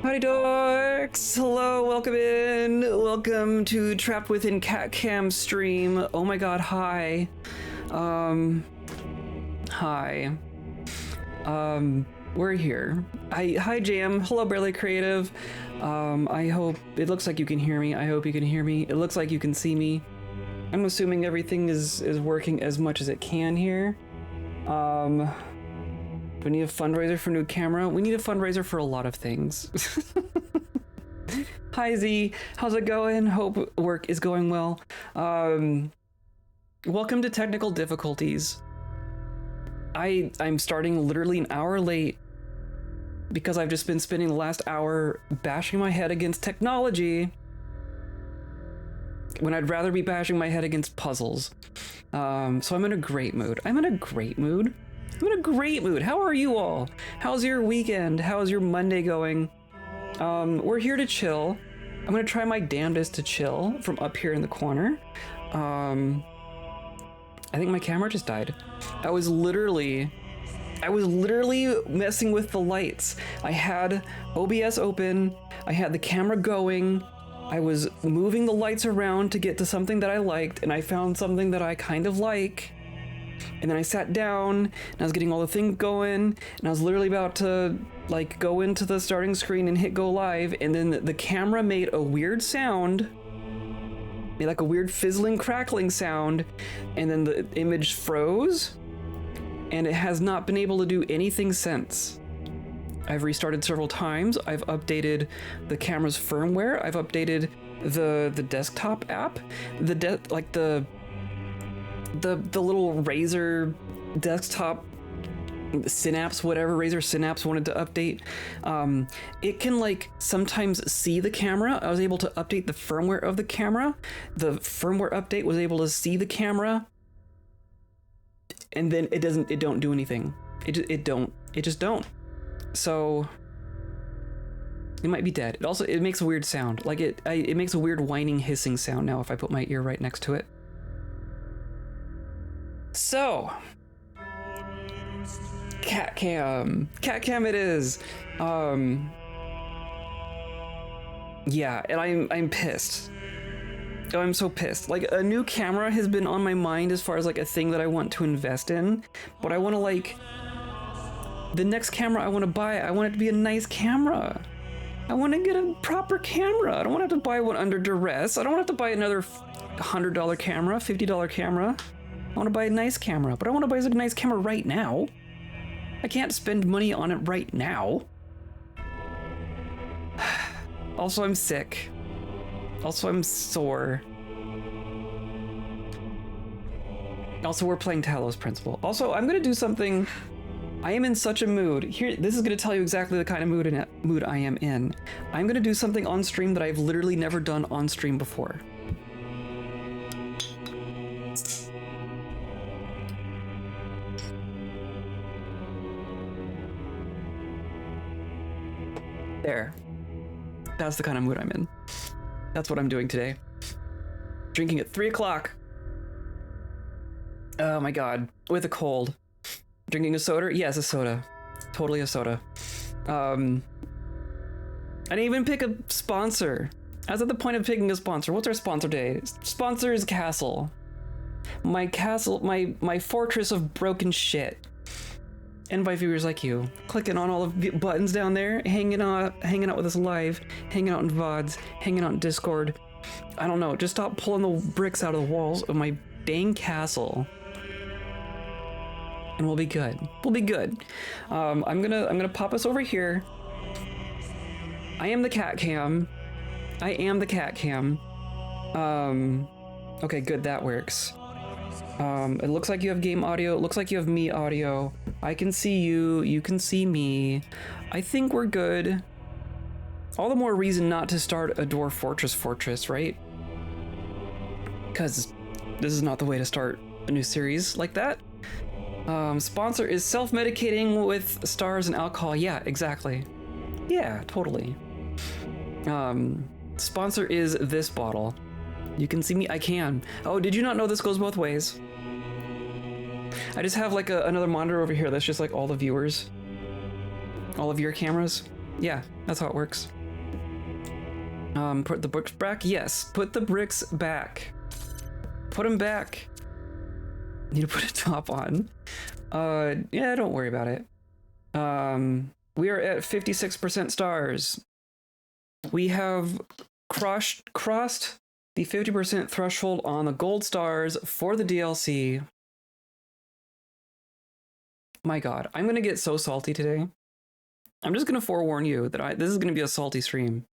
Howdy dorks! Hello, welcome in. Welcome to Trapped Within Cat Cam stream. Oh my god, hi. Hi. We're here. Hi Jam. Hello Barely Creative. I hope, it looks like you can hear me. I hope you can hear me. It looks like you can see me. I'm assuming everything is working as much as it can here. Do we need a fundraiser for a new camera? We need a fundraiser for a lot of things. Hi Z, how's it going? Hope work is going well. Welcome to technical difficulties. I'm starting literally an hour late because I've just been spending the last hour bashing my head against technology when I'd rather be bashing my head against puzzles. So I'm in a great mood. I'm in a great mood. How are you all? How's your weekend? How's your Monday going? We're here to chill. I'm gonna try my damnedest to chill from up here in the corner. I think my camera just died. I was literally messing with the lights. I had OBS open. I had the camera going. I was moving the lights around to get to something that I liked, and I found something that I kind of like. And then I sat down and I was getting all the things going, and I was literally about to like go into the starting screen and hit go live, and then the camera made a weird sound, made like a weird fizzling crackling sound, and then the image froze, and it has not been able to do anything since. I've restarted several times. I've updated the camera's firmware. I've updated the desktop app, the little Razer desktop Synapse, whatever Razer Synapse wanted to update. It can like sometimes see the camera. I was able to update the firmware of the camera. The firmware update was able to see the camera, and then it don't do anything. It just don't. So it might be dead. It makes a weird sound. Like it makes a weird whining, hissing sound now if I put my ear right next to it. So, cat cam it is. Yeah, and I'm pissed. Oh, I'm so pissed. Like, a new camera has been on my mind as far as like a thing that I want to invest in, but I want to like, the next camera I want to buy, I want it to be a nice camera. I want to get a proper camera. I don't want to have to buy one under duress. I don't want to have to buy another $100 camera, $50 camera. I want to buy a nice camera, but I want to buy a nice camera right now. I can't spend money on it right now. Also, I'm sick. Also, I'm sore. Also, we're playing Talos Principle. Also, I'm gonna do something. I am in such a mood. Here, this is gonna tell you exactly the kind of mood I am in. I'm gonna do something on stream that I've literally never done on stream before. There. That's the kind of mood I'm in. That's what I'm doing today. Drinking at 3 o'clock. Oh my god. With a cold. Drinking a soda? Yes, a soda. Totally a soda. I didn't even pick a sponsor. I was at the point of picking a sponsor. What's our sponsor today? Sponsor is Castle. My castle, my fortress of broken shit. And by viewers like you, clicking on all the buttons down there, hanging out with us live, hanging out in VODs, hanging out in Discord. I don't know, just stop pulling the bricks out of the walls of my dang castle, and we'll be good. We'll be good. I'm gonna pop us over here. I am the cat cam. Okay, good, that works. It looks like you have game audio. It looks like you have me audio. I can see you. You can see me. I think we're good. All the more reason not to start a Dwarf Fortress, right? Because this is not the way to start a new series like that. Sponsor is self-medicating with stars and alcohol. Yeah, exactly. Yeah, totally. Sponsor is this bottle. You can see me. I can. Oh, did you not know this goes both ways? I just have like another monitor over here that's just like all the viewers. All of your cameras. Yeah, that's how it works. Put the bricks back? Yes, put the bricks back. Put them back. Need to put a top on. Yeah, don't worry about it. We are at 56% stars. We have crossed the 50% threshold on the gold stars for the DLC. My God, I'm gonna get so salty today. I'm just gonna forewarn you that this is gonna be a salty stream.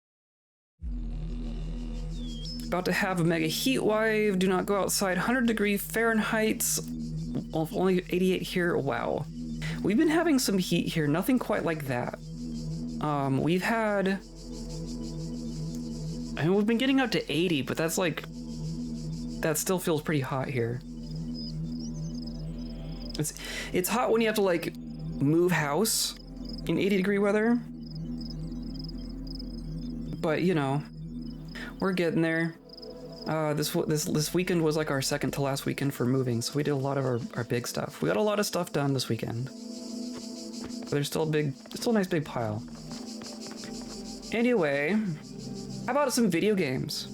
About to have a mega heat wave. Do not go outside. 100-degree Fahrenheit. Only 88 here. Wow. We've been having some heat here. Nothing quite like that. We've had... I mean, we've been getting up to 80, but that's like... That still feels pretty hot here. It's hot when you have to, like, move house in 80-degree weather. But, you know, we're getting there. This weekend was like our second to last weekend for moving, so we did a lot of our big stuff. We got a lot of stuff done this weekend. But there's still a nice big pile. Anyway, how about some video games?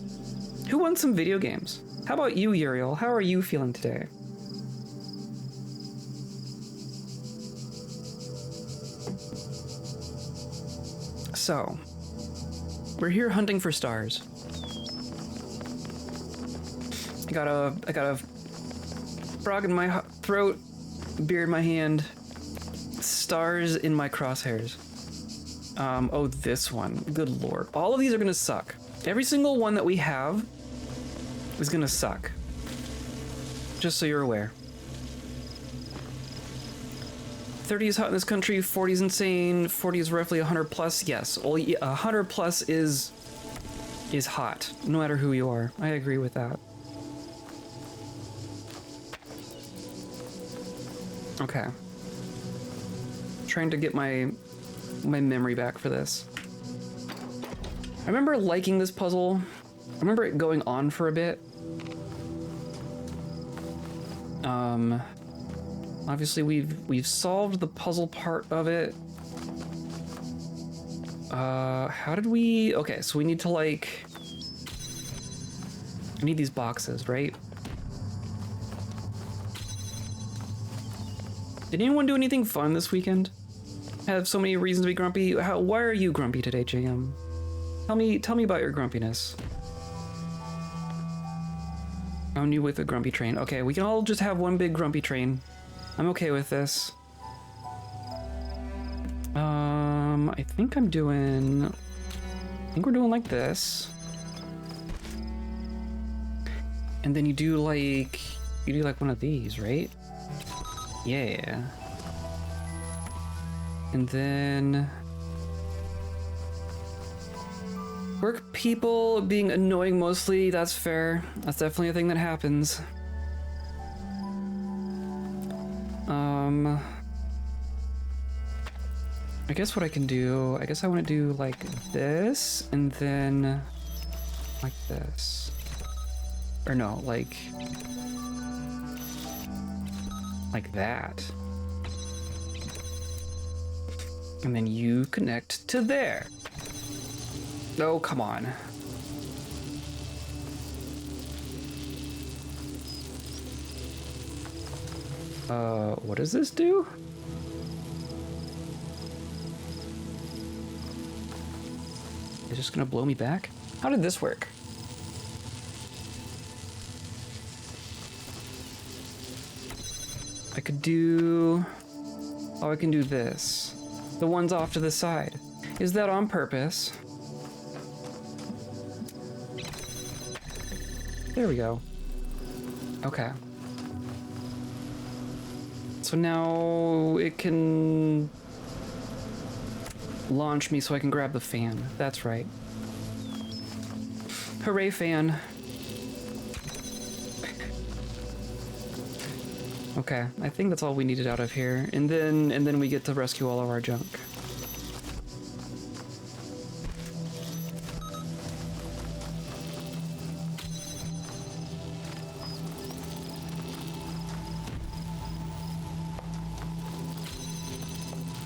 Who wants some video games? How about you, Uriel? How are you feeling today? So, we're here hunting for stars. I got a frog in my throat, beer in my hand, stars in my crosshairs. Oh, this one. Good lord. All of these are gonna suck. Every single one that we have is gonna suck. Just so you're aware. 30 is hot in this country, 40 is insane, 40 is roughly 100 plus. Yes, 100 plus is hot, no matter who you are. I agree with that. Okay. Trying to get my memory back for this. I remember liking this puzzle. I remember it going on for a bit. Obviously we've solved the puzzle part of it. How did we... Okay, so we need to, like... I need these boxes, right? Did anyone do anything fun this weekend? Have so many reasons to be grumpy. Why are you grumpy today, JM? Tell me about your grumpiness. Oh, new with a grumpy train. Okay, we can all just have one big grumpy train. I'm okay with this. I think we're doing like this. And then you do like one of these, right? Yeah. And then work people being annoying mostly, that's fair. That's definitely a thing that happens. I guess what I can do, I guess I want to do like this and then like this. Or no, like that. And then you connect to there. Oh, come on. What does this do? Is it just gonna blow me back? How did this work? I could do... Oh, I can do this. The ones off to the side. Is that on purpose? There we go. Okay. So now it can launch me so I can grab the fan. That's right. Hooray, fan. Okay, I think that's all we needed out of here. And then we get to rescue all of our junk.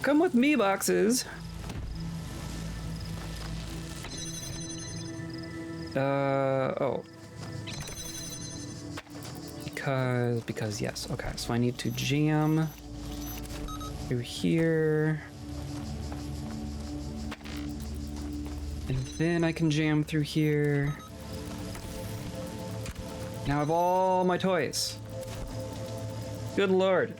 Come with me, boxes. Oh. Because yes. Okay, so I need to jam through here. And then I can jam through here. Now I have all my toys. Good lord.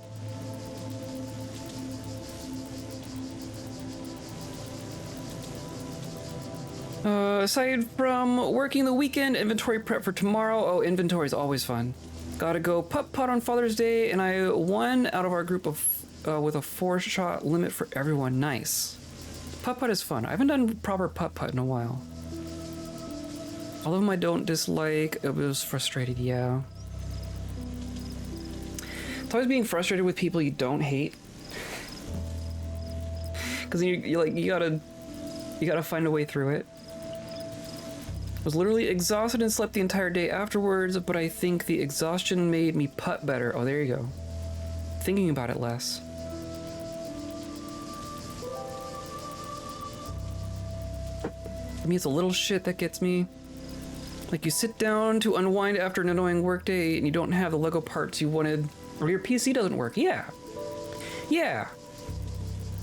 Aside from working the weekend, inventory prep for tomorrow. Oh, inventory is always fun. Gotta go putt-putt on Father's Day, and I won out of our group of with a 4-shot limit for everyone. Nice. Putt-putt is fun. I haven't done proper putt-putt in a while. All of them I don't dislike. It was frustrated, yeah. It's always being frustrated with people you don't hate. Because you gotta find a way through it. I was literally exhausted and slept the entire day afterwards, but I think the exhaustion made me putt better. Oh, there you go. Thinking about it less. For me, it's a little shit that gets me. Like, you sit down to unwind after an annoying workday and you don't have the Lego parts you wanted, or your PC doesn't work. Yeah. Yeah.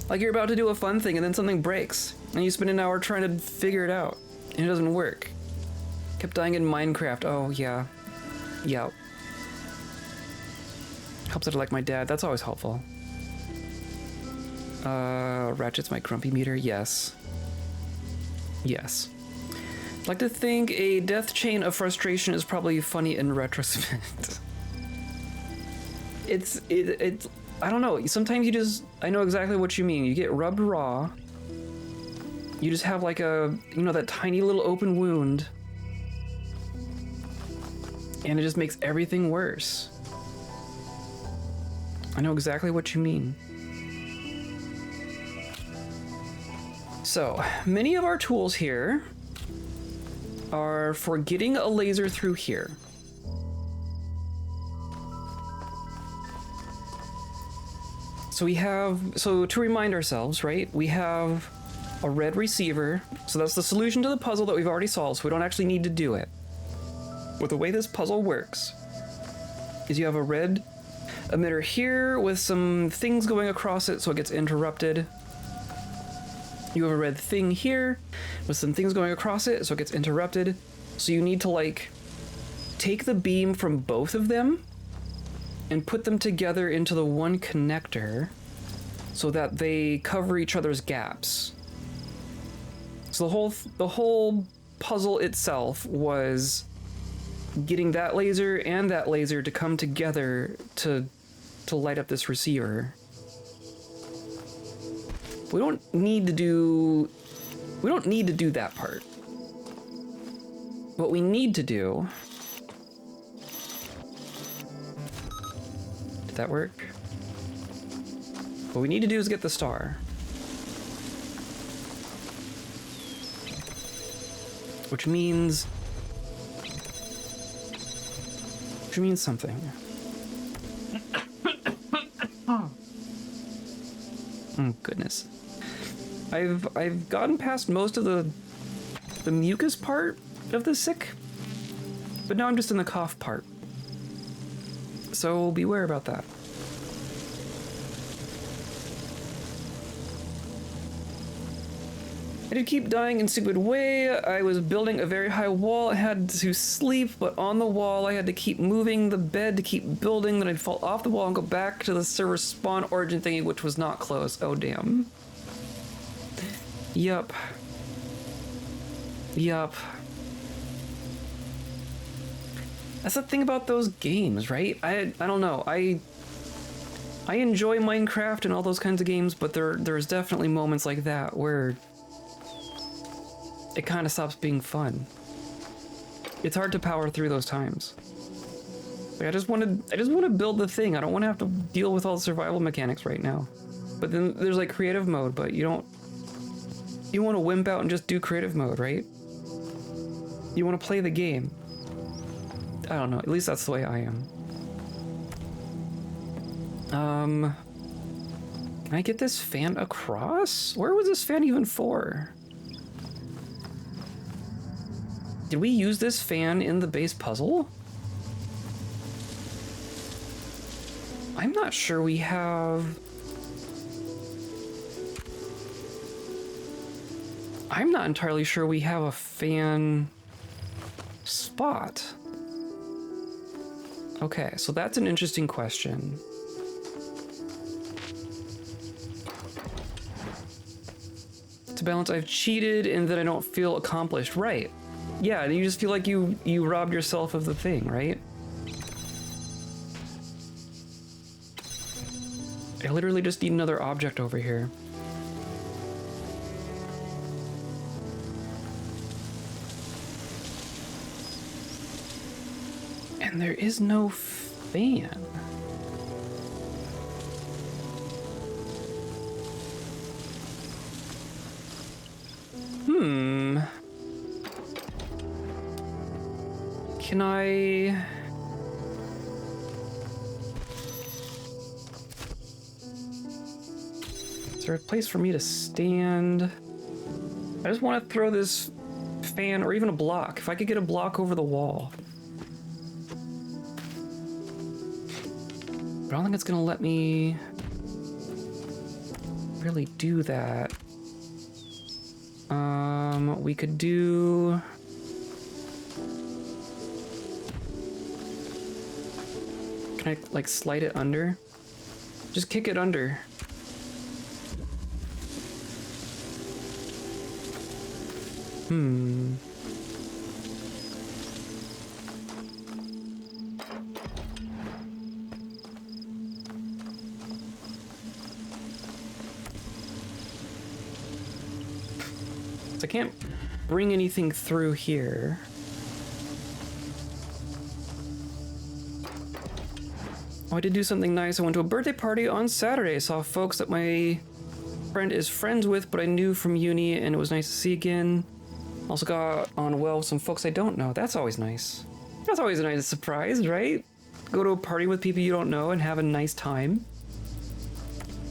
Like, you're about to do a fun thing and then something breaks, and you spend an hour trying to figure it out, and it doesn't work. Kept dying in Minecraft. Oh, yeah. Yeah. Helps that I like my dad. That's always helpful. Ratchet's my grumpy meter. Yes. Yes. I'd like to think a death chain of frustration is probably funny in retrospect. It's I don't know. Sometimes I know exactly what you mean. You get rubbed raw. You just have like that tiny little open wound. And it just makes everything worse. I know exactly what you mean. So, many of our tools here are for getting a laser through here. So to remind ourselves, right, we have a red receiver. So that's the solution to the puzzle that we've already solved, so we don't actually need to do it. But the way this puzzle works is you have a red emitter here with some things going across it so it gets interrupted. You have a red thing here with some things going across it so it gets interrupted. So you need to like take the beam from both of them and put them together into the one connector so that they cover each other's gaps. So the whole puzzle itself was getting that laser and that laser to come together to light up this receiver. We don't need to do that part. What we need to do... Did that work? What we need to do is get the star. Which means something. Oh goodness. I've gotten past most of the mucus part of the sick, but now I'm just in the cough part. So beware about that. I did keep dying in stupid way. I was building a very high wall. I had to sleep, but on the wall I had to keep moving the bed to keep building. Then I'd fall off the wall and go back to the server spawn origin thingy, which was not closed. Oh damn. Yup. Yup. That's the thing about those games, right? I don't know. I enjoy Minecraft and all those kinds of games, but there's definitely moments like that where it kind of stops being fun. It's hard to power through those times. Like I just want to build the thing. I don't want to have to deal with all the survival mechanics right now. But then there's like creative mode, but you want to wimp out and just do creative mode, right? You want to play the game. I don't know. At least that's the way I am. Can I get this fan across? Where was this fan even for? Did we use this fan in the base puzzle? I'm not sure we have... I'm not entirely sure we have a fan spot. Okay, so that's an interesting question. To balance, I've cheated and then I don't feel accomplished. Right. Yeah, you just feel like you robbed yourself of the thing, right? I literally just need another object over here. And there is no fan. Can I... Is there a place for me to stand? I just want to throw this fan, or even a block. If I could get a block over the wall. But I don't think it's gonna let me really do that. We could do... Can I, like, slide it under? Just kick it under. So I can't bring anything through here. Oh, I did do something nice. I went to a birthday party on Saturday. Saw folks that my friend is friends with, but I knew from uni, and it was nice to see again. Also got on well with some folks I don't know. That's always nice. That's always a nice surprise, right? Go to a party with people you don't know and have a nice time.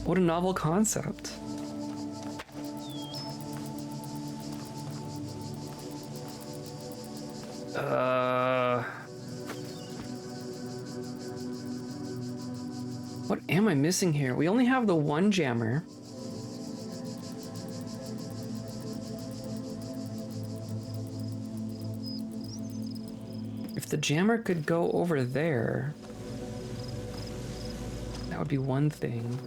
What a novel concept. What am I missing here? We only have the one jammer. If the jammer could go over there, that would be one thing.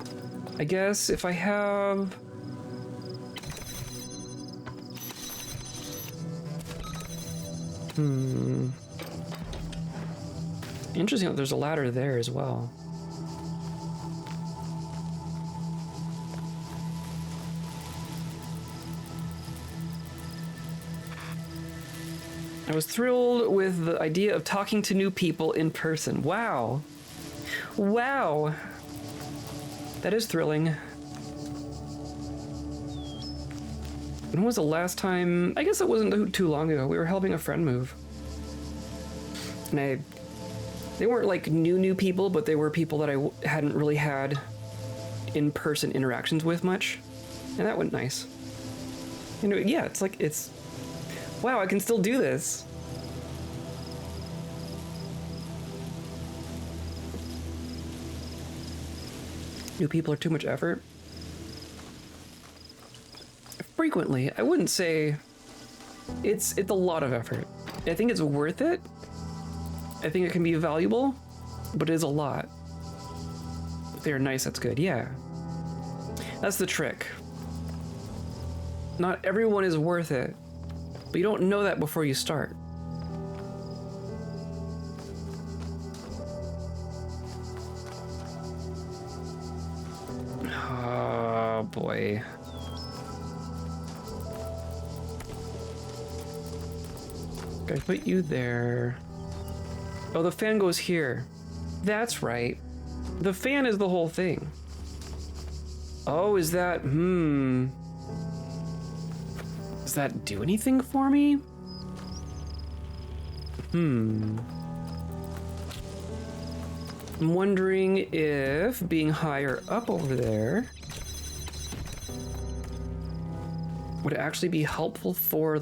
I guess if I have... Interesting that there's a ladder there as well. I was thrilled with the idea of talking to new people in person. Wow. Wow. That is thrilling. When was the last time? I guess it wasn't too long ago. We were helping a friend move. And they weren't like new people, but they were people that I hadn't really had in-person interactions with much. And that went nice. You know, yeah, it's like, wow, I can still do this. New people are too much effort. Frequently, I wouldn't say it's a lot of effort. I think it's worth it. I think it can be valuable, but it is a lot. If they're nice, that's good, yeah. That's the trick. Not everyone is worth it, but you don't know that before you start. Oh boy. I put you there. Oh, the fan goes here. That's right. The fan is the whole thing. Oh, is that... Does that do anything for me? I'm wondering if being higher up over there would actually be helpful for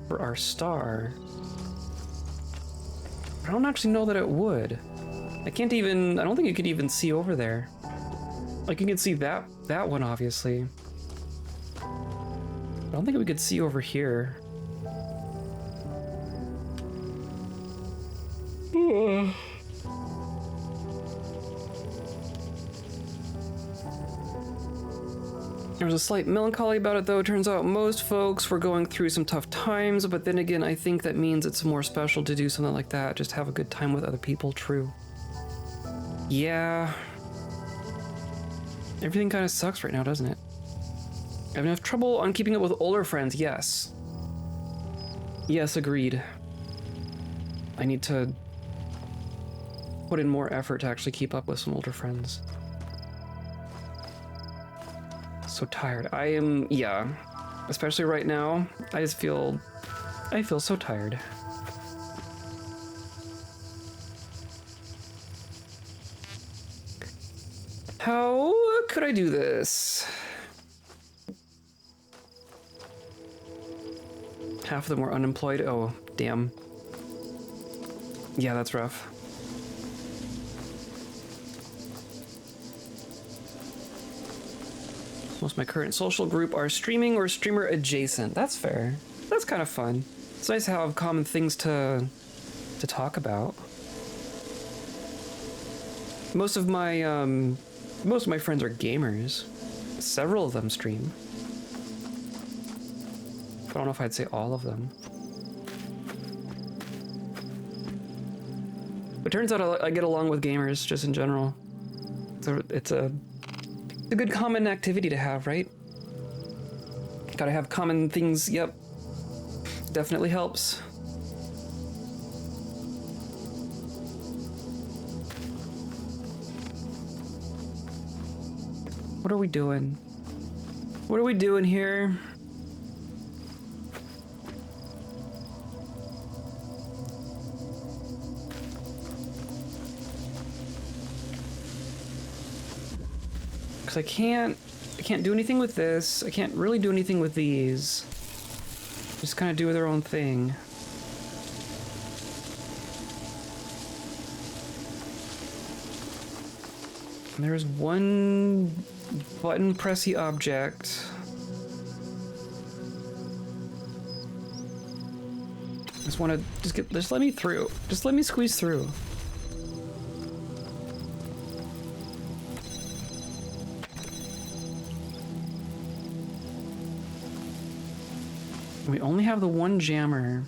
for our star. I don't actually know that it would. I don't think you could even see over there. Like, you can see that one, obviously. I don't think we could see over here. There was a slight melancholy about it, though. It turns out most folks were going through some tough times, but then again, I think that means it's more special to do something like that. Just have a good time with other people, true. Yeah. Everything kind of sucks right now, doesn't it? I have enough trouble on keeping up with older friends, yes. Yes, agreed. I need to put in more effort to actually keep up with some older friends. So tired. I am, yeah. Especially right now, I feel so tired. How could I do this? Half of them were unemployed. Oh, damn. Yeah, that's rough. Most of my current social group are streaming or streamer adjacent. That's fair. That's kind of fun. It's nice to have common things to talk about. Most of my friends are gamers. Several of them stream. I don't know if I'd say all of them. It turns out I get along with gamers just in general. So it's a good common activity to have, right? Gotta have common things, yep. Definitely helps. What are we doing? What are we doing here? Because I can't do anything with this. I can't really do anything with these. Just kind of do their own thing. And there's one button pressy object. Just want to just let me through. Just let me squeeze through. We only have the one jammer.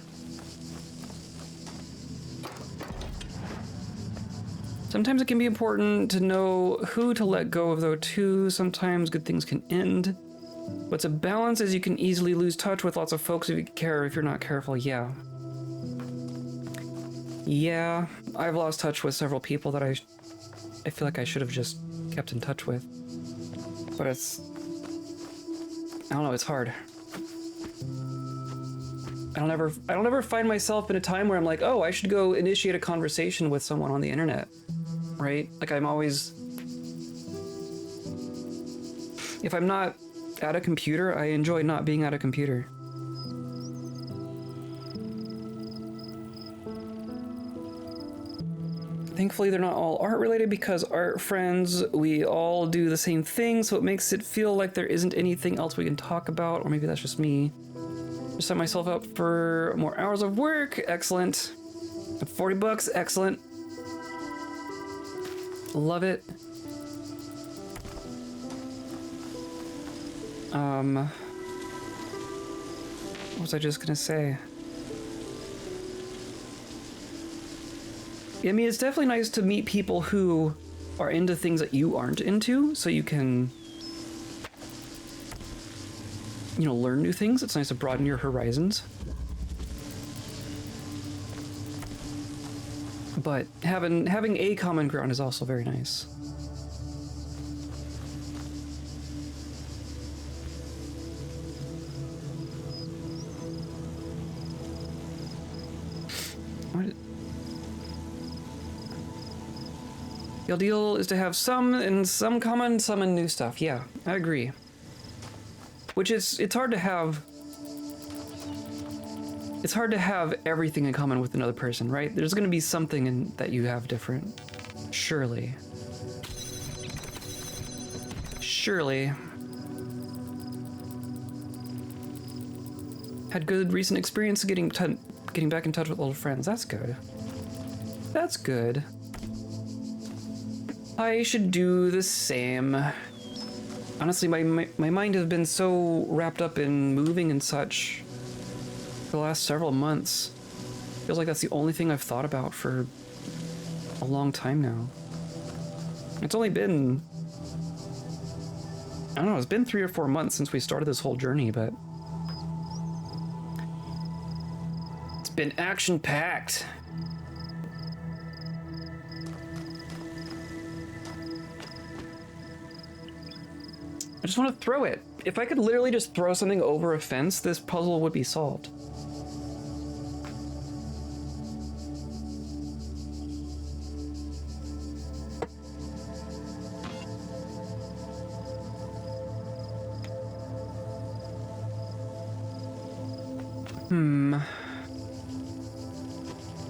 Sometimes it can be important to know who to let go of, though, too. Sometimes good things can end. What's a balance is you can easily lose touch with lots of folks if you're not careful. Yeah. Yeah, I've lost touch with several people that I feel like I should have just kept in touch with. But I don't know, it's hard. I don't ever find myself in a time where I'm like, oh, I should go initiate a conversation with someone on the internet, right? Like, I'm always, if I'm not at a computer, I enjoy not being at a computer. Thankfully, they're not all art related because art friends, we all do the same thing, so it makes it feel like there isn't anything else we can talk about, or maybe that's just me. Just set myself up for more hours of work. Excellent. $40, excellent. Love it. What was I just gonna say? I mean, it's definitely nice to meet people who are into things that you aren't into, so you can, you know, learn new things. It's nice to broaden your horizons. But having a common ground is also very nice. The ideal is to have some in common, some in new stuff. Yeah, I agree. Which it's hard to have. It's hard to have everything in common with another person, right? There's going to be something that you have different. Surely. Surely. Had good recent experience getting back in touch with old friends. That's good. That's good. I should do the same. Honestly, my mind has been so wrapped up in moving and such for the last several months. Feels like that's the only thing I've thought about for a long time now. It's only been, I don't know, it's been 3 or 4 months since we started this whole journey, but it's been action-packed. I just want to throw it. If I could literally just throw something over a fence, this puzzle would be solved.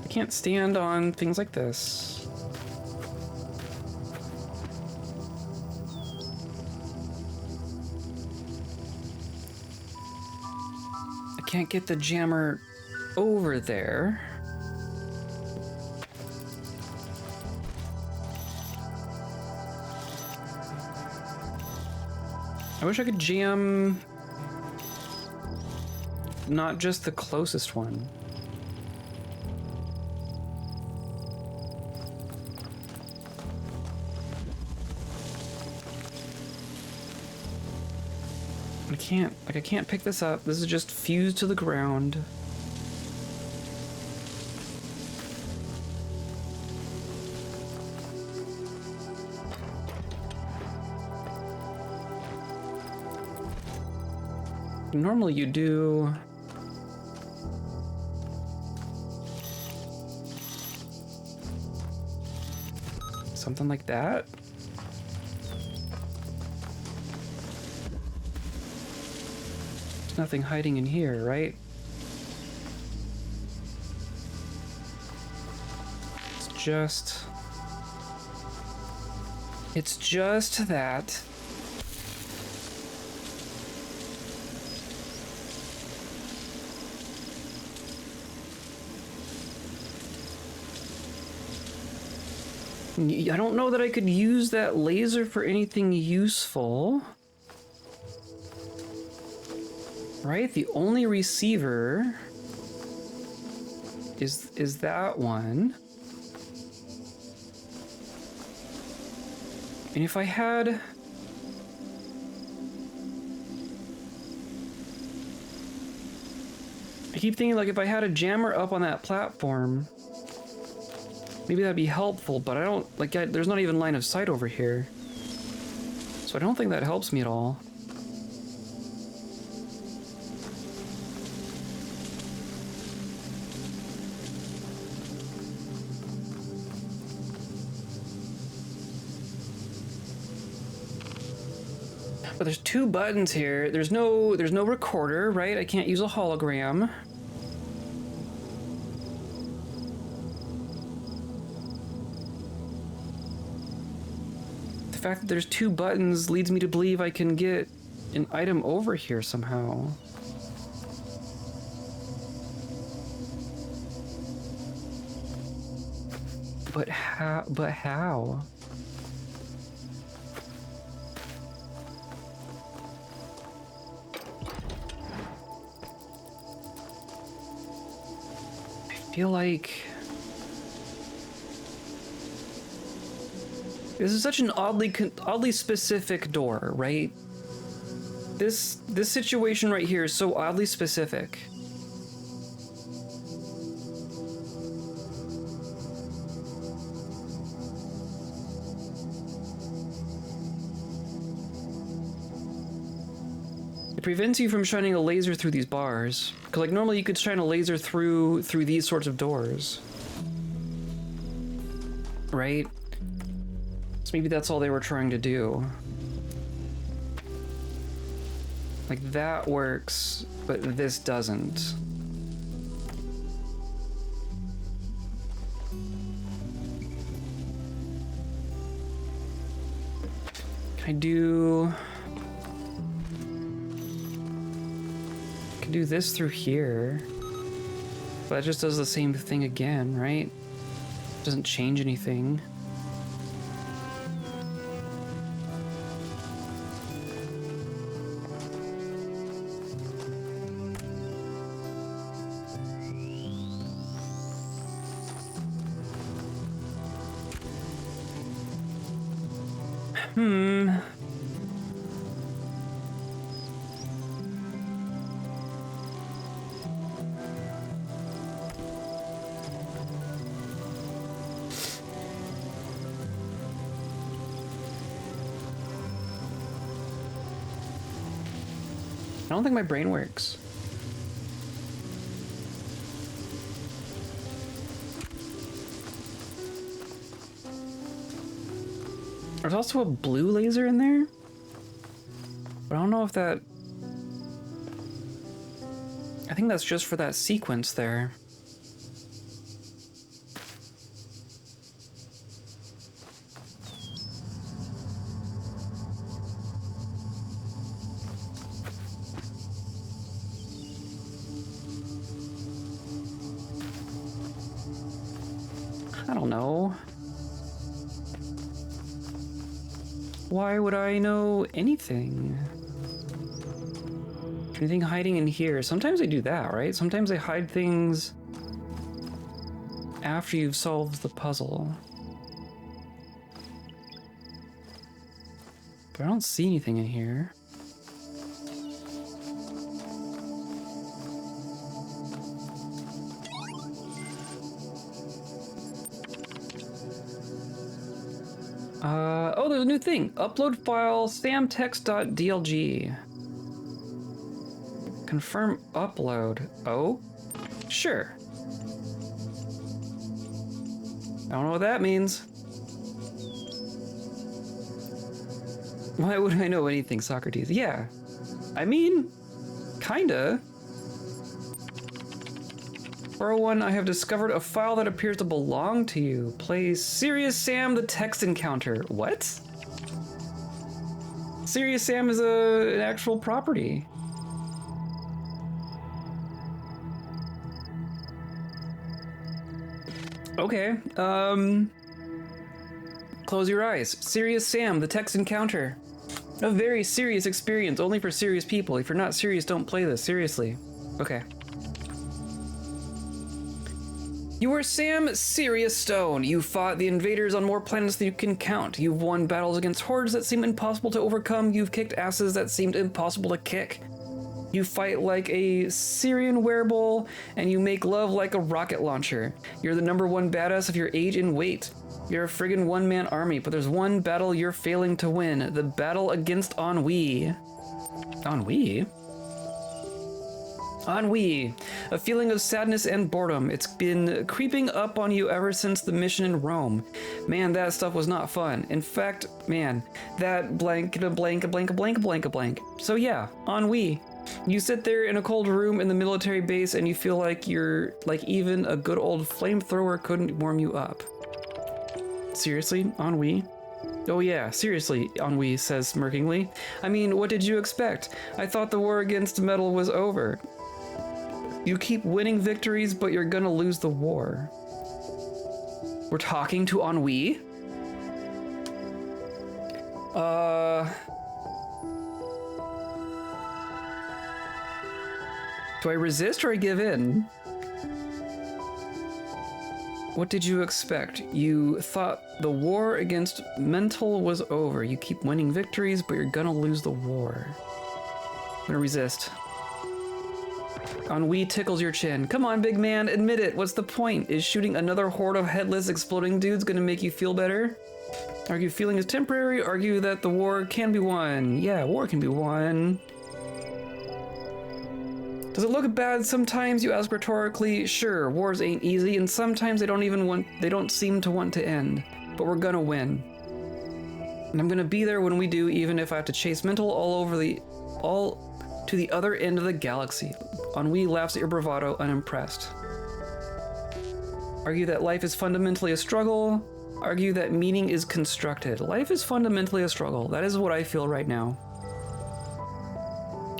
I can't stand on things like this. I can't get the jammer over there. I wish I could jam not just the closest one. I can't pick this up. This is just fused to the ground. Normally you do something like that. There's nothing hiding in here, right? It's just that. I don't know that I could use that laser for anything useful. Right? The only receiver is that one. And if I had... I keep thinking, like, if I had a jammer up on that platform, maybe that'd be helpful, but I don't, like, there's not even line of sight over here. So I don't think that helps me at all. But there's 2 buttons here. There's no recorder, right? I can't use a hologram. The fact that there's 2 buttons leads me to believe I can get an item over here somehow. But how? I feel like this is such an oddly specific door, right? This situation right here is so oddly specific. It prevents you from shining a laser through these bars. Because, like, normally you could shine a laser through these sorts of doors. Right? So maybe that's all they were trying to do. Like, that works, but this doesn't. Can I do this through here? But that just does the same thing again, right? Doesn't change anything. I don't think my brain works. There's also a blue laser in there, but I don't know if that... I think that's just for that sequence there. I don't know. Why would I know anything? Anything hiding in here? Sometimes they do that, right? Sometimes they hide things after you've solved the puzzle. But I don't see anything in here. Oh, there's a new thing. Upload file samtext.dlg. Confirm upload. Oh, sure. I don't know what that means. Why would I know anything, Socrates? Yeah. I mean, kinda. 401, I have discovered a file that appears to belong to you. Play Serious Sam the text encounter. What? Serious Sam is an actual property. Okay, close your eyes. Serious Sam, the text encounter. A very serious experience, only for serious people. If you're not serious, don't play this, seriously. Okay. You were Sam Serious Stone. You fought the invaders on more planets than you can count. You've won battles against hordes that seem impossible to overcome. You've kicked asses that seemed impossible to kick. You fight like a Syrian werebull, and you make love like a rocket launcher. You're the #1 badass of your age and weight. You're a friggin' one-man army, but there's one battle you're failing to win. The battle against ennui. Ennui? Ennui. A feeling of sadness and boredom. It's been creeping up on you ever since the mission in Rome. Man, that stuff was not fun. In fact, man, that blank. So yeah, ennui. You sit there in a cold room in the military base and you feel like even a good old flamethrower couldn't warm you up. Seriously, ennui? Oh yeah, seriously, ennui says smirkingly. I mean, what did you expect? I thought the war against metal was over. You keep winning victories, but you're gonna lose the war. We're talking to ennui? Do I resist or I give in? What did you expect? You thought the war against mental was over. You keep winning victories, but you're gonna lose the war. I'm gonna resist. Ennui tickles your chin. Come on, big man, admit it. What's the point? Is shooting another horde of headless exploding dudes gonna make you feel better? Argue feeling is temporary, argue that the war can be won. Yeah, war can be won. Does it look bad sometimes, you ask rhetorically? Sure, wars ain't easy, and sometimes they don't seem to want to end. But we're gonna win. And I'm gonna be there when we do, even if I have to chase mental all to the other end of the galaxy. Ennui laughs at your bravado, unimpressed. Argue that life is fundamentally a struggle. Argue that meaning is constructed. Life is fundamentally a struggle. That is what I feel right now.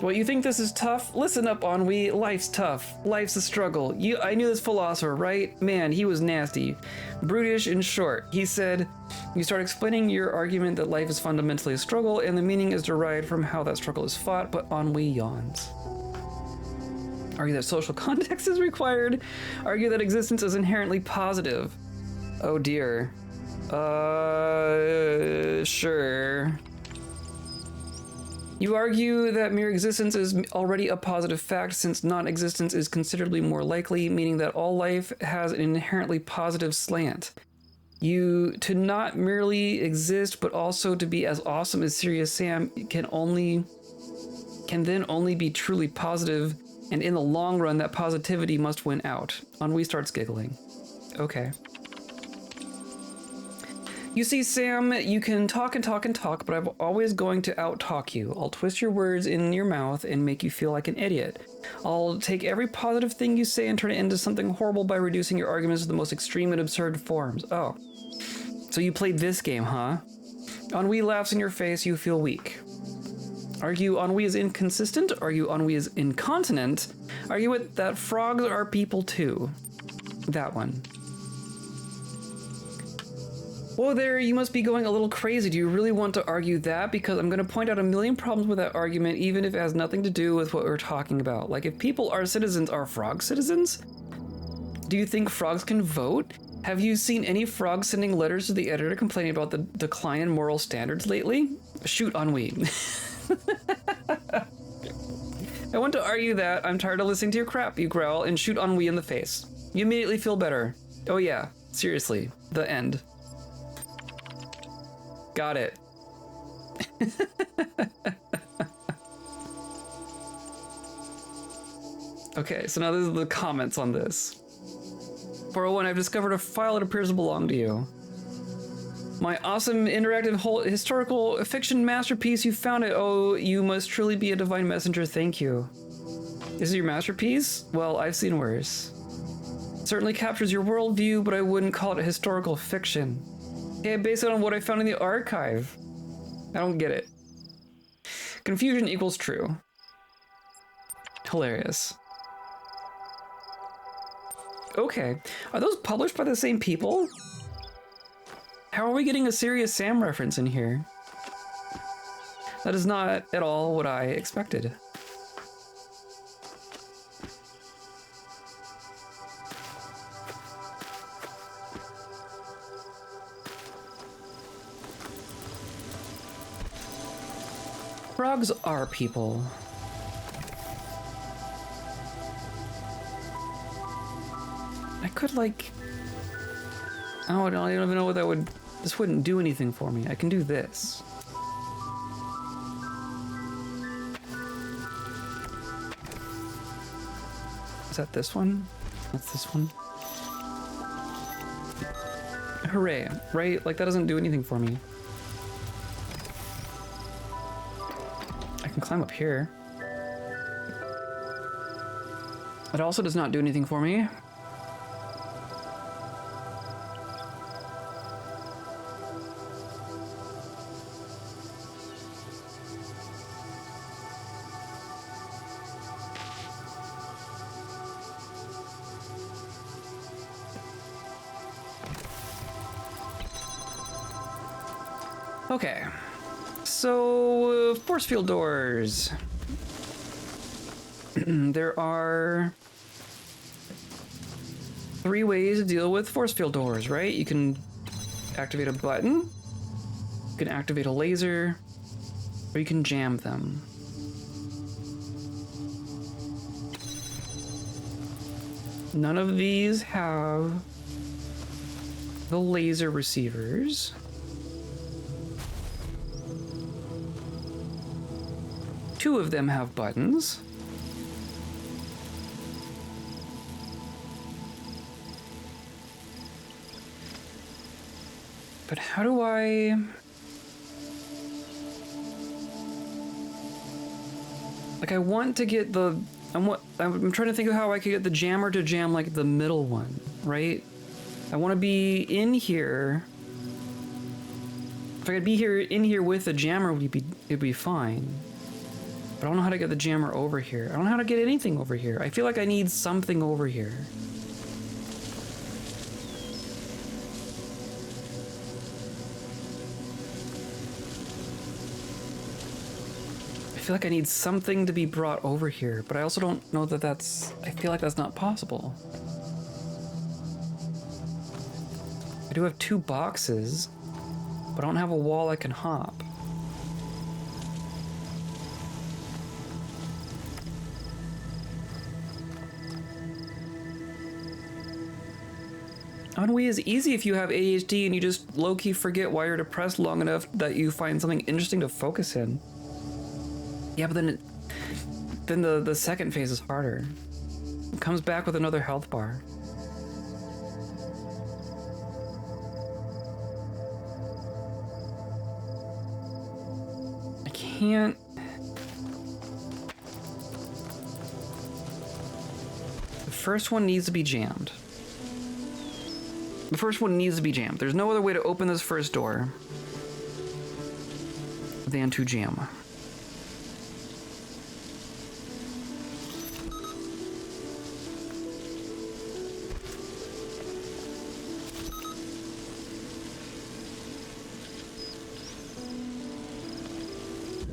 What, you think this is tough? Listen up, Ennui. Life's tough. Life's a struggle. I knew this philosopher, right? Man, he was nasty. Brutish and short. He said, you start explaining your argument that life is fundamentally a struggle and the meaning is derived from how that struggle is fought, but Ennui yawns. Argue that social context is required. Argue that existence is inherently positive. Oh dear. Sure. You argue that mere existence is already a positive fact since non-existence is considerably more likely, meaning that all life has an inherently positive slant. To not merely exist, but also to be as awesome as Serious Sam can then only be truly positive, and in the long run, that positivity must win out. Ennui starts giggling. Okay. You see, Sam, you can talk and talk and talk, but I'm always going to out-talk you. I'll twist your words in your mouth and make you feel like an idiot. I'll take every positive thing you say and turn it into something horrible by reducing your arguments to the most extreme and absurd forms. Oh. So you played this game, huh? Ennui laughs in your face, you feel weak. Argue Ennui is inconsistent? Argue Ennui is incontinent? Argue it that frogs are people too. That one. Whoa there, you must be going a little crazy. Do you really want to argue that? Because I'm going to point out a million problems with that argument, even if it has nothing to do with what we're talking about. Like, if people are citizens, are frogs citizens? Do you think frogs can vote? Have you seen any frogs sending letters to the editor complaining about the decline in moral standards lately? Shoot, Ennui. I want to argue that I'm tired of listening to your crap, you growl, and shoot Ennui in the face. You immediately feel better. Oh yeah, seriously, the end. Got it. Okay, so now this is the comments on this. 401, I've discovered a file that appears to belong to you. My awesome interactive historical fiction masterpiece, you found it. Oh, you must truly be a divine messenger, thank you. This is your masterpiece? Well, I've seen worse. Certainly captures your worldview, but I wouldn't call it historical fiction. Okay, based on what I found in the archive. I don't get it. Confusion equals true. Hilarious. Okay, are those published by the same people? How are we getting a Serious Sam reference in here? That is not at all what I expected. Frogs are people. I could like... Oh, I don't even know what that would... This wouldn't do anything for me. I can do this. Is that this one? That's this one. Hooray, right? Like that doesn't do anything for me. I can climb up here. It also does not do anything for me. Okay, so force field doors. There are 3 ways to deal with force field doors, right? You can activate a button, you can activate a laser, or you can jam them. None of these have the laser receivers. Two of them have buttons. But how do I... Like I want to get the, I'm trying to think of how I could get the jammer to jam like the middle one, right? I want to be in here. If I could be in here with the jammer, it'd be fine. But I don't know how to get the jammer over here. I don't know how to get anything over here. I feel like I need something over here. I feel like I need something to be brought over here, but I also don't know that that's... I feel like that's not possible. I do have 2 boxes, but I don't have a wall I can hop. Ennui is easy if you have ADHD and you just low-key forget why you're depressed long enough that you find something interesting to focus in. Yeah, but then the second phase is harder. It comes back with another health bar. I can't... The first one needs to be jammed. The first one needs to be jammed. There's no other way to open this first door than to jam.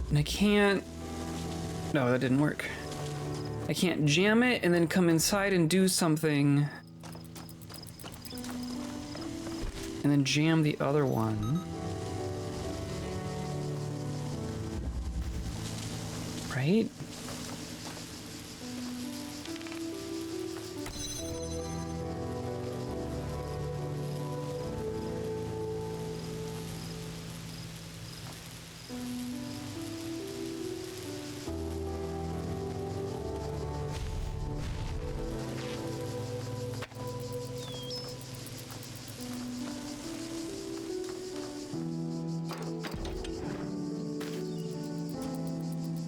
And I can't... No, that didn't work. I can't jam it and then come inside and do something and then jam the other one. Right?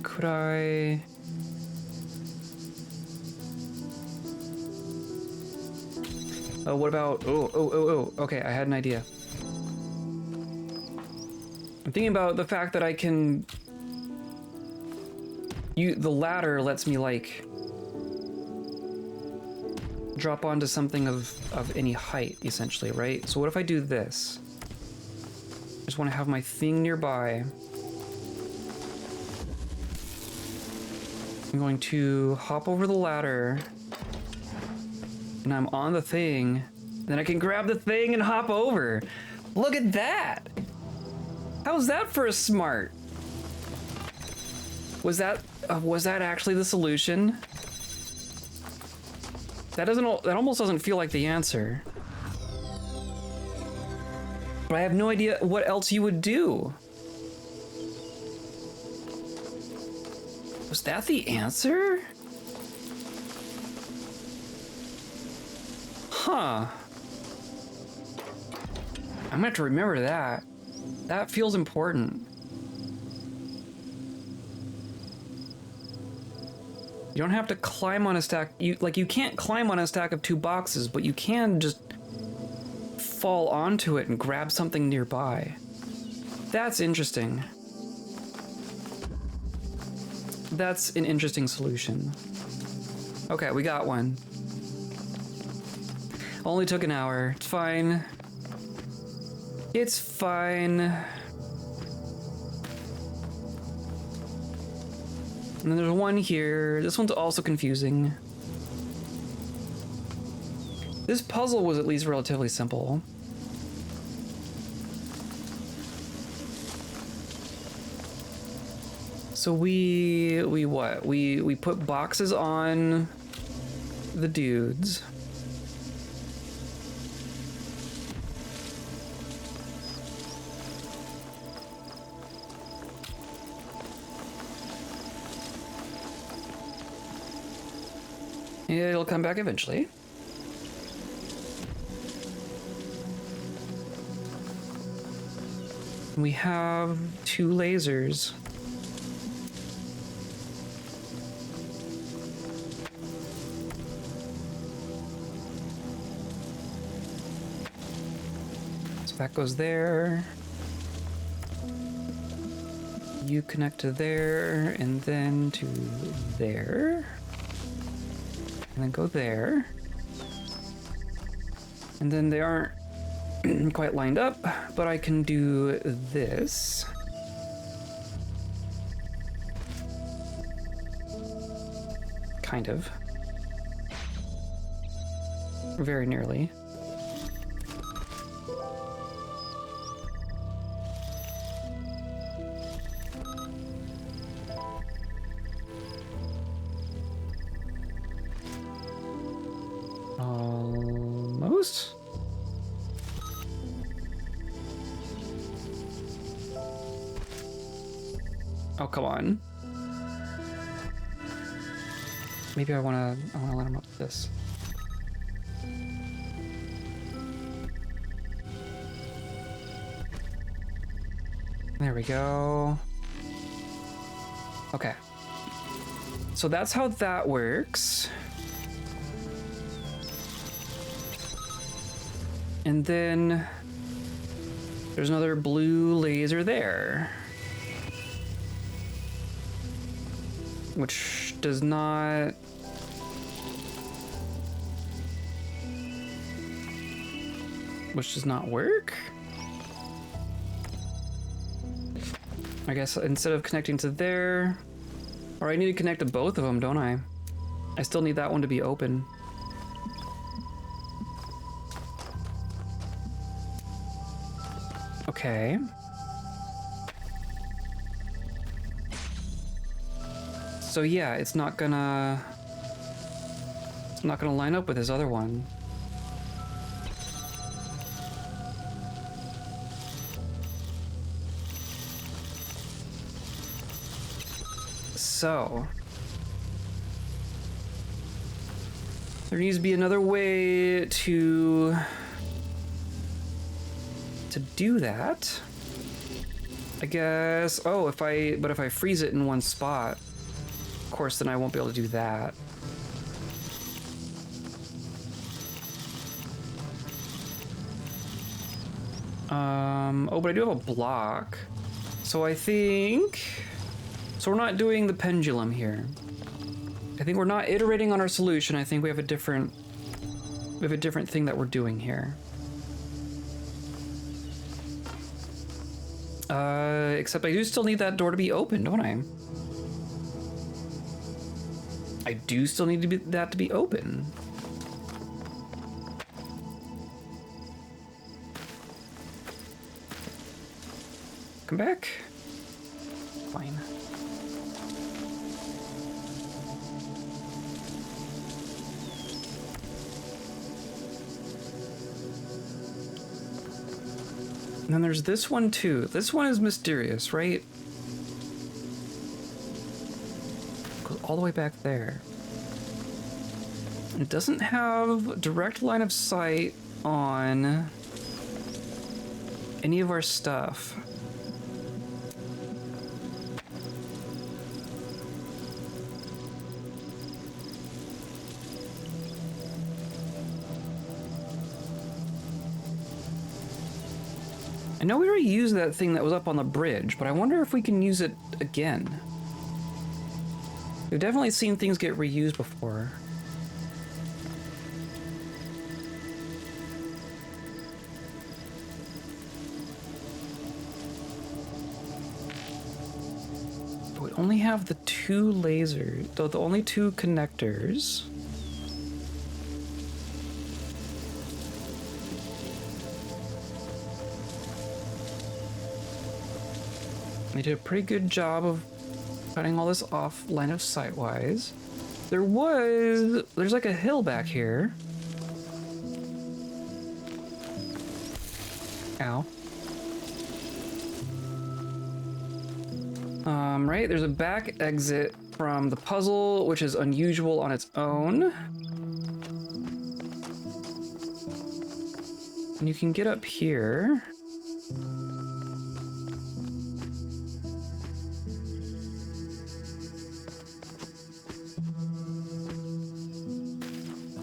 Could I... Oh, what about... Oh. Okay, I had an idea. I'm thinking about the fact that I can... The ladder lets me, like... drop onto something of any height, essentially, right? So what if I do this? I just want to have my thing nearby. I'm going to hop over the ladder, and I'm on the thing. Then I can grab the thing and hop over. Look at that! How's that for a smart? Was that actually the solution? That almost doesn't feel like the answer. But I have no idea what else you would do. Was that the answer? Huh. I'm gonna have to remember that. That feels important. You don't have to climb on a stack. You can't climb on a stack of 2 boxes, but you can just fall onto it and grab something nearby. That's interesting. That's an interesting solution. Okay, we got one. Only took an hour. It's fine. It's fine. And then there's one here. This one's also confusing. This puzzle was at least relatively simple. So we what? We put boxes on the dudes. It'll come back eventually. We have 2 lasers. That goes there. You connect to there, and then to there. And then go there. And then they aren't quite lined up, but I can do this. Kind of. Very nearly. Almost. Oh, come on. Maybe I wanna line him up with this. There we go. Okay. So that's how that works. And then there's another blue laser there, which does not work. I guess instead of connecting to there, or I need to connect to both of them, don't I? I still need that one to be open. Okay. So yeah, it's not gonna line up with his other one. So there needs to be another way to do that. I guess. Oh, if I freeze it in one spot, of course, then I won't be able to do that. Oh, but I do have a block. So I think, so we're not doing the pendulum here. I think we're not iterating on our solution. I think we have a different thing that we're doing here. Except I do still need that door to be open, don't I? I do still need that to be open. Come back. Fine. And then there's this one too. This one is mysterious, right? Goes all the way back there. It doesn't have direct line of sight on any of our stuff. I know we already used that thing that was up on the bridge, but I wonder if we can use it again. We've definitely seen things get reused before. But we only have the two lasers, though the only two connectors. They did a pretty good job of cutting all this off line of sight wise. There's like a hill back here. Ow. Right, there's a back exit from the puzzle, which is unusual on its own. And you can get up here.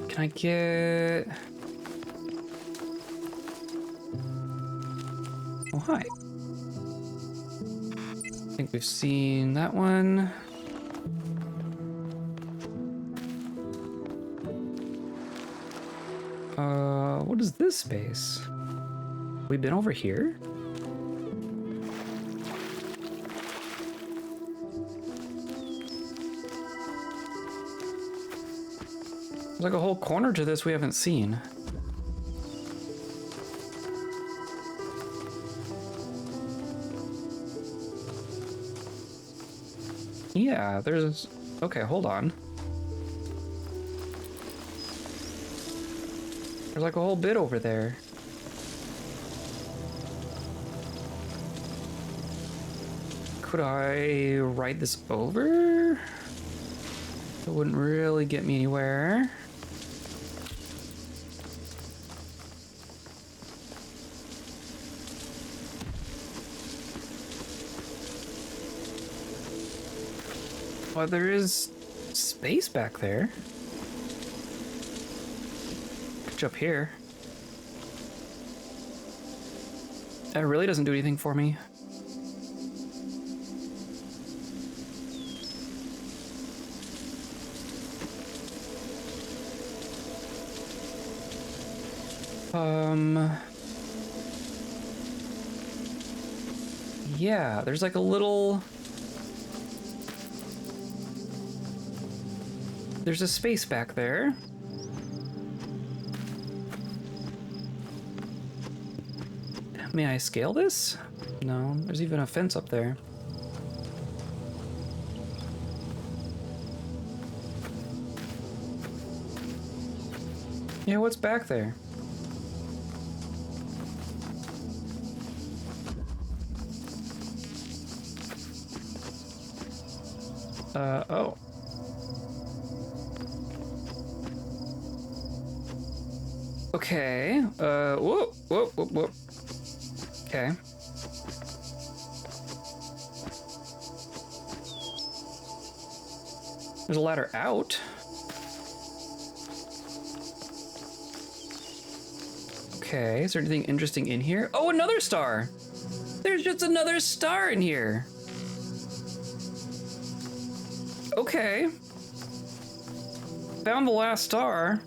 Can I get... Oh, hi. I think we've seen that one. What is this space? We've been over here? There's like a whole corner to this we haven't seen. Yeah, there's... Okay, hold on. There's like a whole bit over there. Could I ride this over? It wouldn't really get me anywhere. Well, there is space back there. Could up here. That really doesn't do anything for me. Yeah, there's like a little... There's a space back there. May I scale this? No, there's even a fence up there. Yeah, what's back there? Oh. Okay, whoop, whoop, whoop, whoop. Okay. There's a ladder out. Okay, is there anything interesting in here? Oh, another star! There's just another star in here! Okay. Found the last star.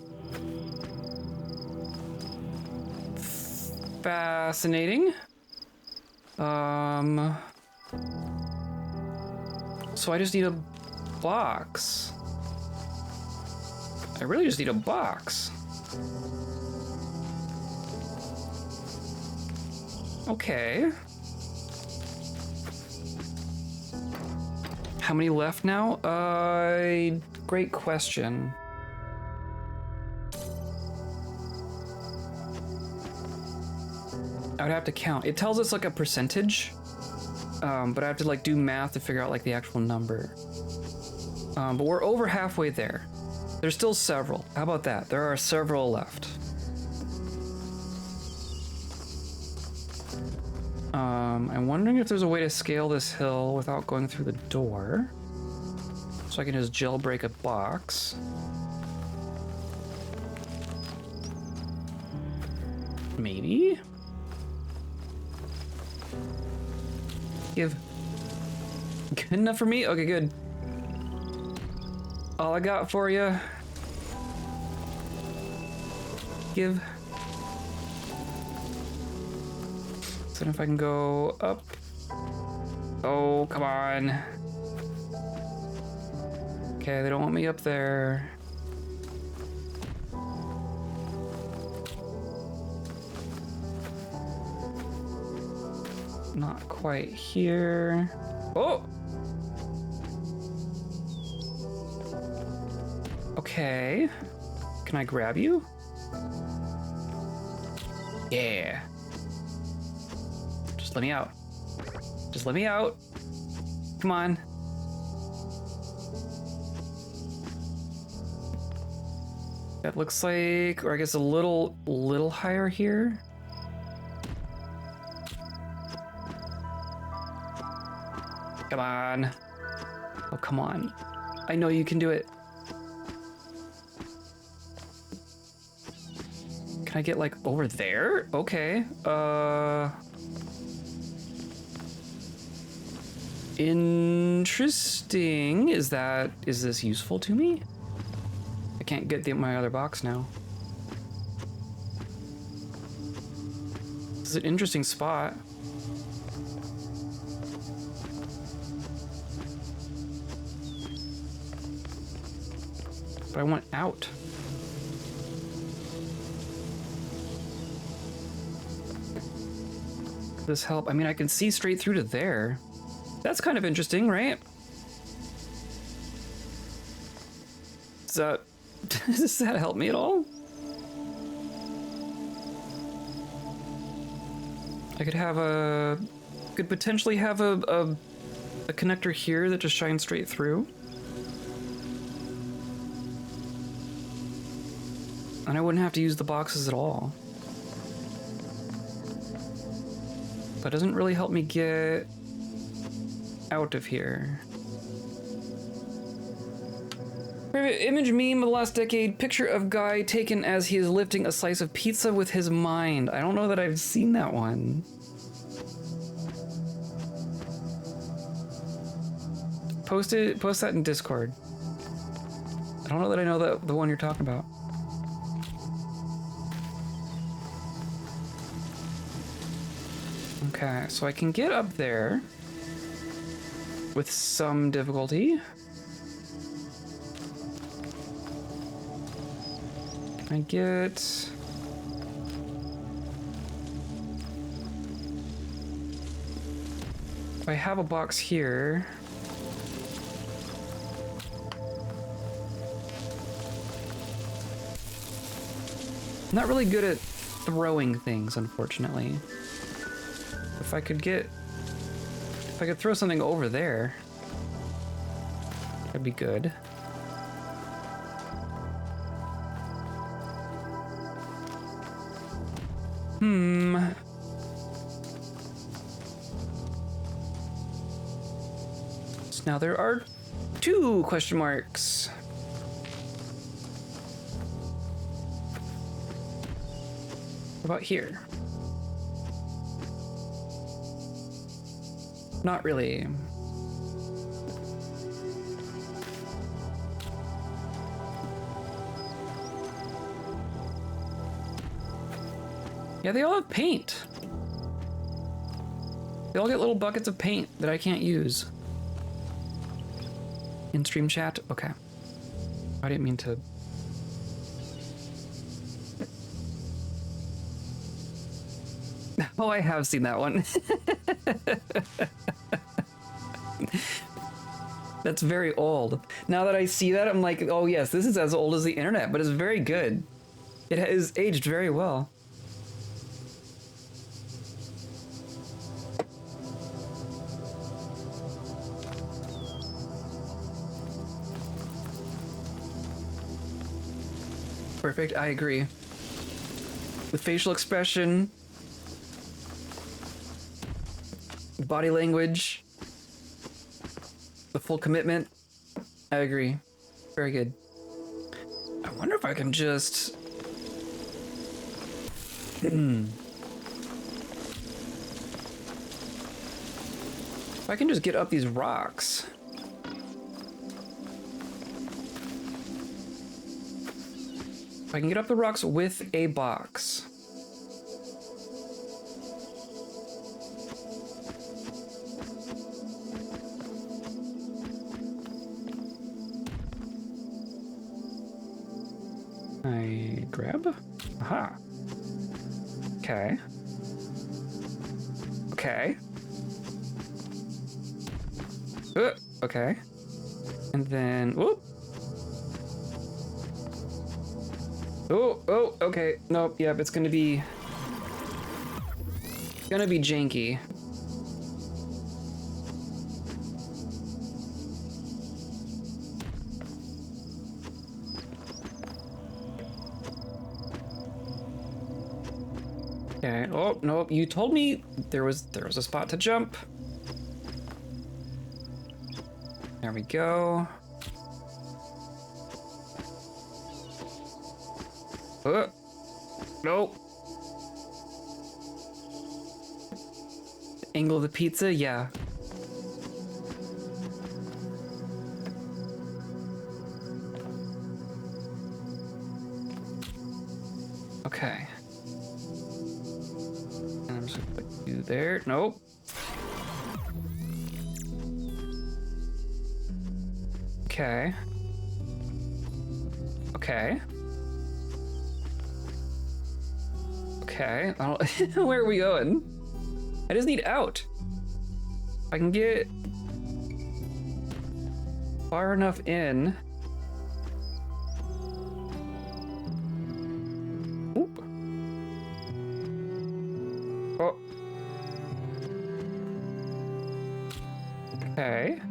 Fascinating. So I just need a box. I really just need a box. Okay. How many left now? Great question. I would have to count. It tells us like a percentage, but I have to like do math to figure out like the actual number. But we're over halfway there. There's still several. How about that? There are several left. I'm wondering if there's a way to scale this hill without going through the door. So I can just jailbreak a box. Maybe? Give. Good enough for me? Okay, good. All I got for you. Give. So if I can go up. Oh, come on. Okay, they don't want me up there. Not quite here. Oh! Okay. Can I grab you? Yeah. Just let me out. Just let me out. Come on. That looks like, or I guess a little higher here. Come on. Oh, come on. I know you can do it. Can I get like over there? Okay. Interesting. Is this useful to me? I can't get my other box now. This is an interesting spot. But I want out. Does this help? I mean, I can see straight through to there. That's kind of interesting, right? Does that help me at all? I could potentially have a connector here that just shines straight through. And I wouldn't have to use the boxes at all. That doesn't really help me get out of here. Image meme of the last decade, picture of guy taken as he is lifting a slice of pizza with his mind. I don't know that I've seen that one. Post that in Discord. I don't know that I know the one you're talking about. Okay, so I can get up there with some difficulty. I get... If I have a box here... I'm not really good at throwing things, unfortunately. If I could throw something over there, that'd be good. So now there are 2 question marks. What about here? Not really. Yeah, they all have paint. They all get little buckets of paint that I can't use. In stream chat? Okay. I didn't mean to... Oh, I have seen that one. That's very old. Now that I see that, I'm like, oh yes, this is as old as the internet, but it's very good. It has aged very well. Perfect, I agree. With facial expression, body language, the full commitment, I agree. Very good. I wonder if I can just... If I can just get up these rocks. If I can get up the rocks with a box. I grab? Aha. Okay. Okay. Okay. And then, whoop. Oh, okay. Nope, yep, it's gonna be janky. Okay. Oh, nope, you told me there was a spot to jump. There we go. Nope. Angle of the pizza, yeah. Okay. And I'm just gonna put you there. Nope. Okay. Okay. Okay. I don't where are we going? I just need out. I can get far enough in. Oop. Oh. Okay.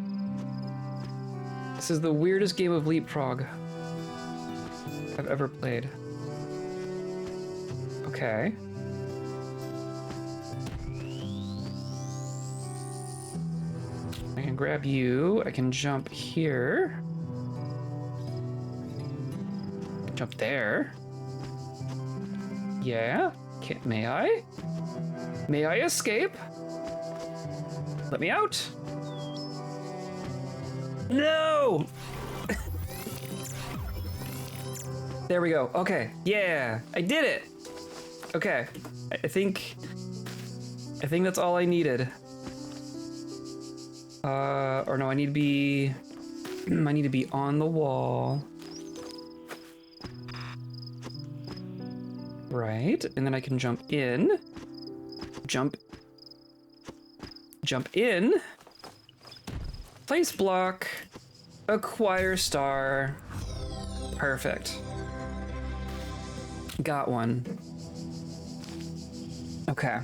This is the weirdest game of leapfrog I've ever played. Okay. I can grab you. I can jump here. Jump there. Yeah. May I? May I escape? Let me out. No! There we go. Okay. Yeah, I did it. Okay. I think that's all I needed. Or no, I need to be on the wall. Right, and then I can jump in. Jump in. Place block. Acquire star. Perfect. Got one. Okay.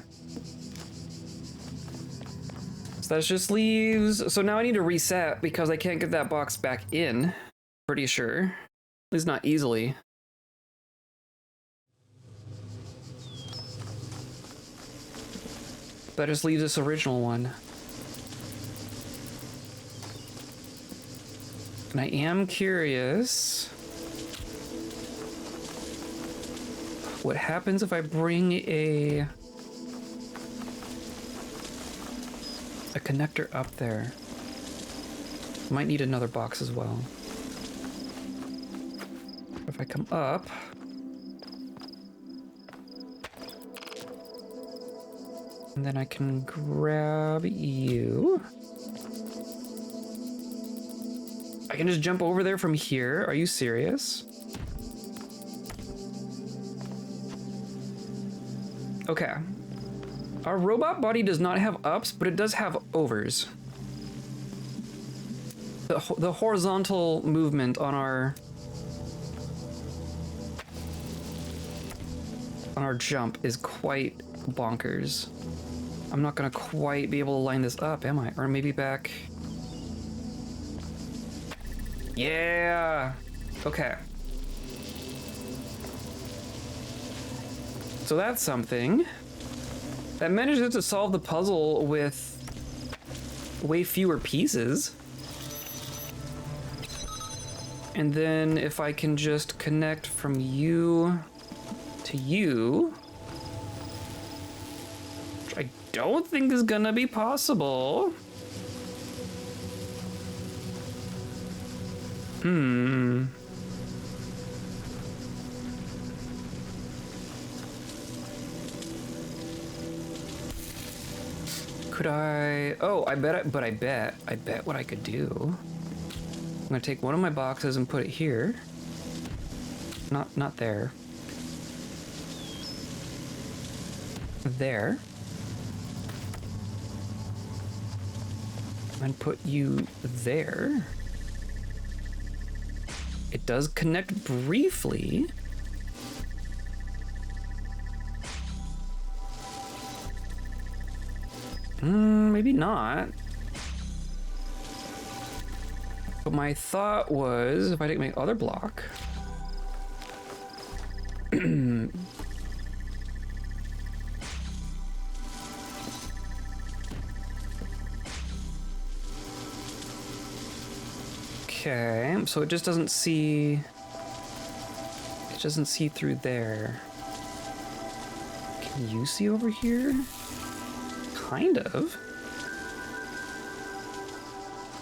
So that just leaves... So now I need to reset because I can't get that box back in. Pretty sure. At least not easily. That just leaves this original one. And I am curious what happens if I bring a connector up there. Might need another box as well. If I come up, and then I can grab you. I can just jump over there from here. Are you serious? Okay. Our robot body does not have ups, but it does have overs. The horizontal movement on our jump is quite bonkers. I'm not gonna quite be able to line this up, am I? Or maybe back... Yeah! Okay. So that's something. That manages to solve the puzzle with way fewer pieces. And then if I can just connect from you to you, which I don't think is gonna be possible. Could I... Oh, I bet what I could do. I'm gonna take one of my boxes and put it here. Not there. There. And put you there. It does connect briefly. Maybe not. But my thought was, if I take my other block... Okay, so it just doesn't see... It doesn't see through there. Can you see over here? Kind of.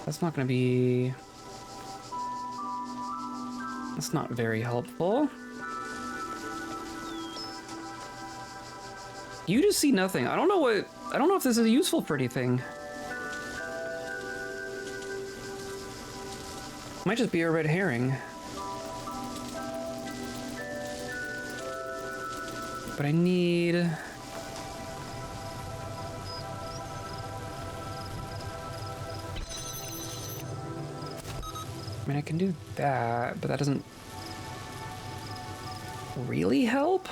That's not gonna be... That's not very helpful. You just see nothing. I don't know if this is useful for anything. Might just be a red herring. But I need... I mean, I can do that, but that doesn't really help.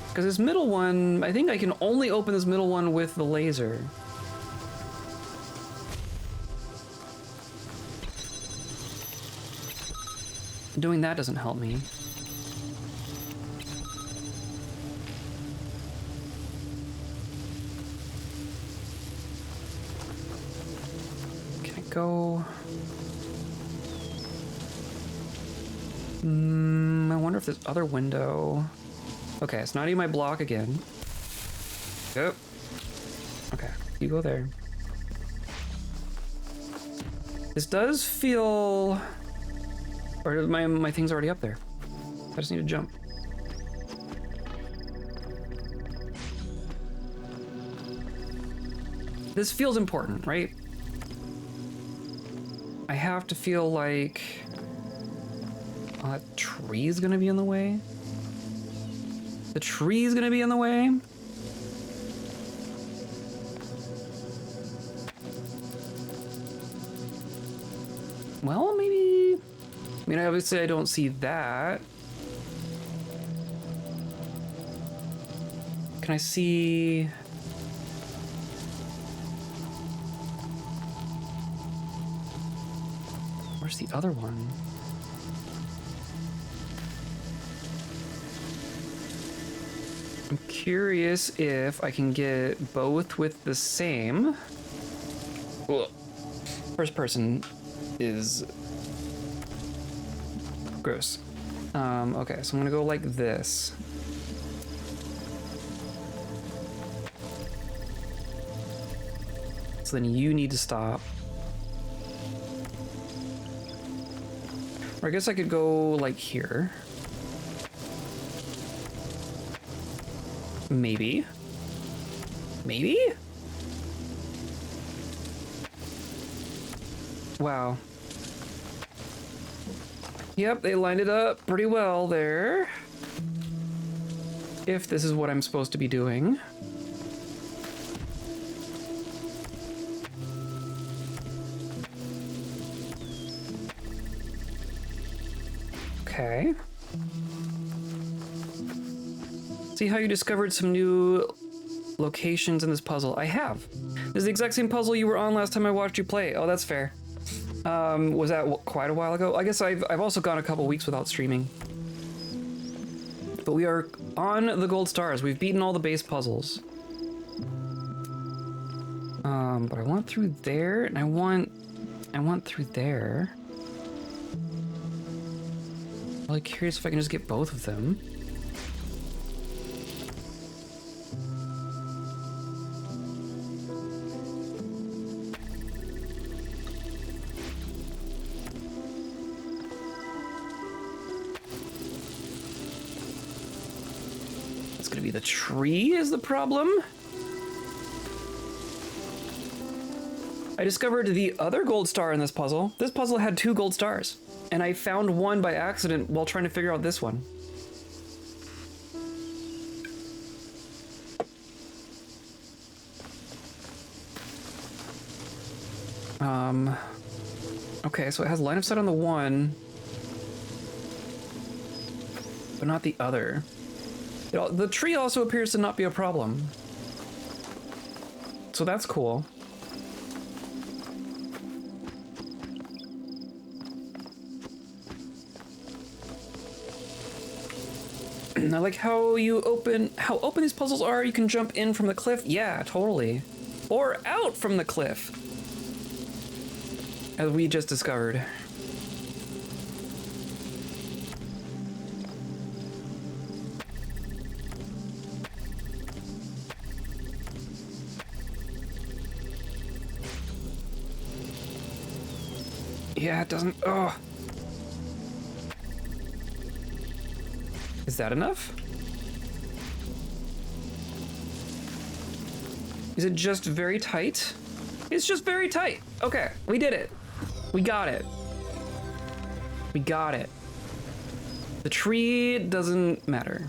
Because this middle one, I think I can only open this middle one with the laser. Doing that doesn't help me. Can I go? I wonder if this other window... Okay, it's not even my block again. Yep. Okay, you go there. This does feel... Or my thing's already up there. I just need to jump. This feels important, right? I have to feel like... Oh, that tree's gonna be in the way? The tree's gonna be in the way? Well, maybe... I mean, obviously I don't see that. Can I see... Where's the other one? I'm curious if I can get both with the same. Ugh. First person is gross. Okay, so I'm gonna go like this. So then you need to stop. Or I guess I could go like here. Maybe. Maybe? Wow. Yep, they lined it up pretty well there. If this is what I'm supposed to be doing. Okay. See how you discovered some new locations in this puzzle? I have. This is the exact same puzzle you were on last time I watched you play. Oh, that's fair. Was that quite a while ago? I guess I've also gone a couple weeks without streaming. But we are on the gold stars. We've beaten all the base puzzles. But I want through there, and I want through there. I'm really curious if I can just get both of them. It's gonna be the tree is the problem. I discovered the other gold star in this puzzle. This puzzle had 2 gold stars, and I found one by accident while trying to figure out this one. Okay, so it has line of sight on the one, but not the other. The tree also appears to not be a problem. So that's cool. I like how open these puzzles are. You can jump in from the cliff. Yeah, totally. Or out from the cliff. As we just discovered. Yeah, it doesn't... Oh. Is that enough? Is it just very tight? It's just very tight. Okay, we did it. We got it. We got it. The tree doesn't matter.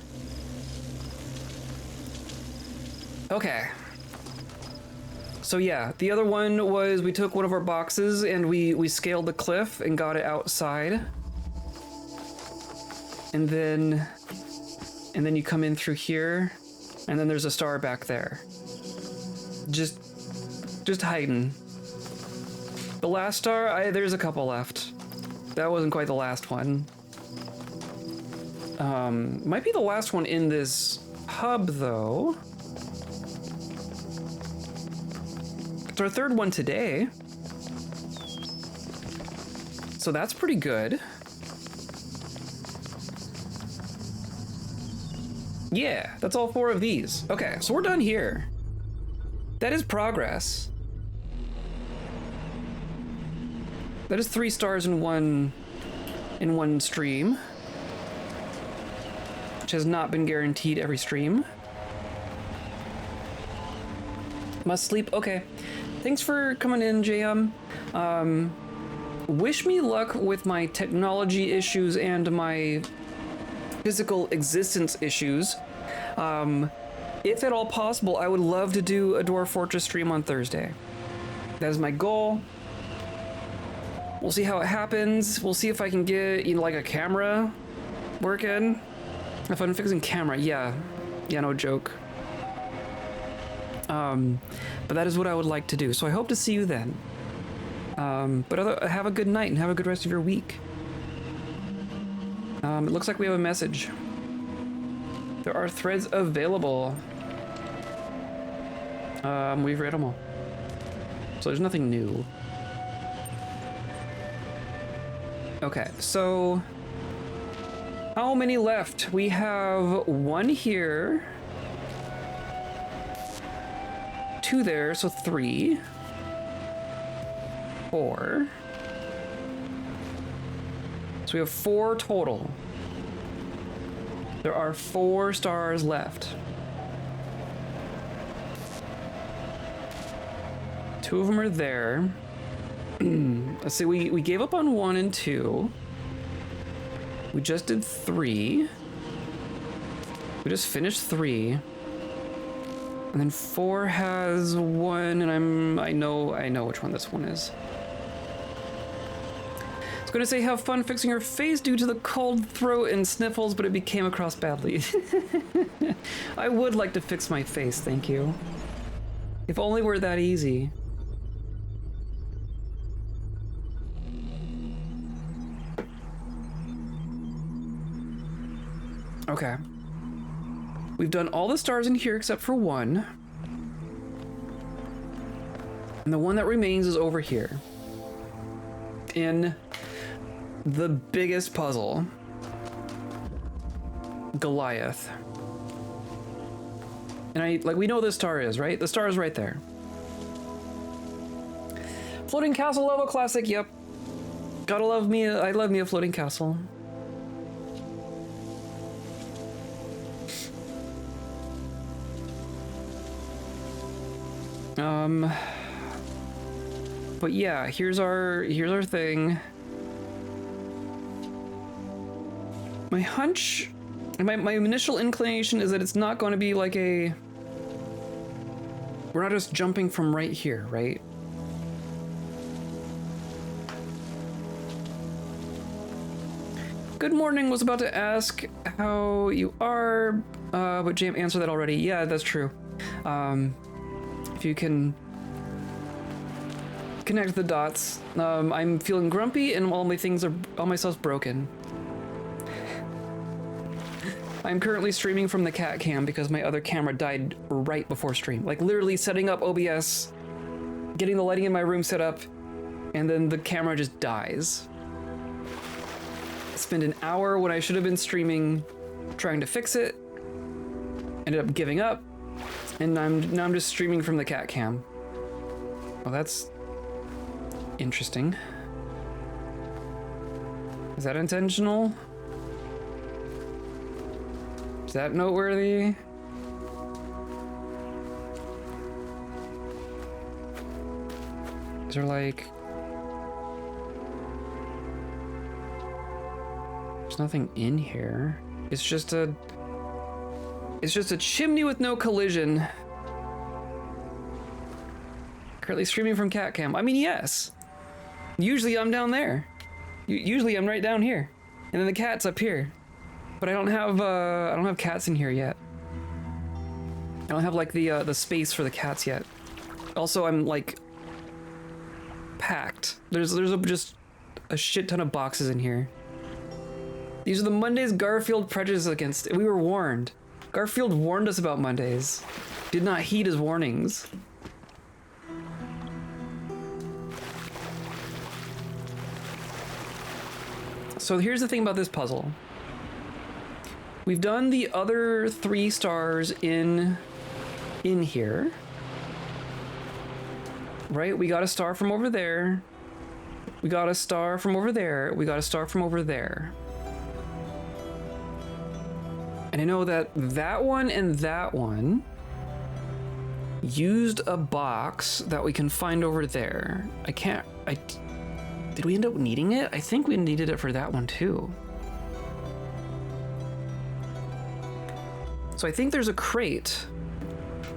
Okay. So yeah, the other one was we took one of our boxes and we scaled the cliff and got it outside. And then you come in through here, and then there's a star back there. Just hiding. The last star, there's a couple left. That wasn't quite the last one. Might be the last one in this hub, though. It's our third one today. So that's pretty good. Yeah, that's all 4 of these. Okay, so we're done here. That is progress. That is 3 stars in one stream, which has not been guaranteed every stream. Must sleep. Okay. Thanks for coming in, JM. Wish me luck with my technology issues and my physical existence issues. If at all possible, I would love to do a Dwarf Fortress stream on Thursday. That is my goal. We'll see how it happens. We'll see if I can get, like a camera working. If I'm fixing camera, yeah, no joke. But that is what I would like to do. So I hope to see you then. But have a good night and have a good rest of your week. It looks like we have a message. There are threads available. We've read them all. So there's nothing new. Okay, so how many left? We have 1 here, 2 there, so 3, 4. So we have 4 total. There are 4 stars left. 2 of them are there. Let's see, we gave up on 1 and 2. We just did 3. We just finished 3. And then 4 has 1, and I know which one this one is. I was gonna say have fun fixing your face due to the cold throat and sniffles, but it became across badly. I would like to fix my face, thank you. If only were that easy. Okay. We've done all the stars in here except for 1. And the one that remains is over here. In the biggest puzzle. Goliath. And we know this star is, right? The star is right there. Floating castle level classic, yep. Gotta love me, I love me a floating castle. But yeah, here's our thing. My hunch, my initial inclination is that it's not going to be like we're not just jumping from right here, right? Good morning, was about to ask how you are, but Jam answered that already. Yeah, that's true. If you can connect the dots. I'm feeling grumpy and all my stuff's broken. I'm currently streaming from the cat cam because my other camera died right before stream. Like literally setting up OBS, getting the lighting in my room set up, and then the camera just dies. I spent an hour when I should have been streaming trying to fix it, ended up giving up, and now I'm just streaming from the cat cam. Well, that's interesting. Is that intentional? Is that noteworthy? Is there like... There's nothing in here. It's just a chimney with no collision. Currently streaming from cat cam. I mean, yes. Usually I'm down there. Usually I'm right down here. And then the cat's up here. But I don't have cats in here yet. I don't have like the space for the cats yet. Also, I'm like packed. There's just a shit ton of boxes in here. These are the Mondays Garfield prejudiced against. We were warned. Garfield warned us about Mondays. Did not heed his warnings. So here's the thing about this puzzle. We've done the other 3 stars in here. Right? We got a star from over there. We got a star from over there. We got a star from over there. And I know that that one and that one used a box that we can find over there. Did we end up needing it? I think we needed it for that one too. So I think there's a crate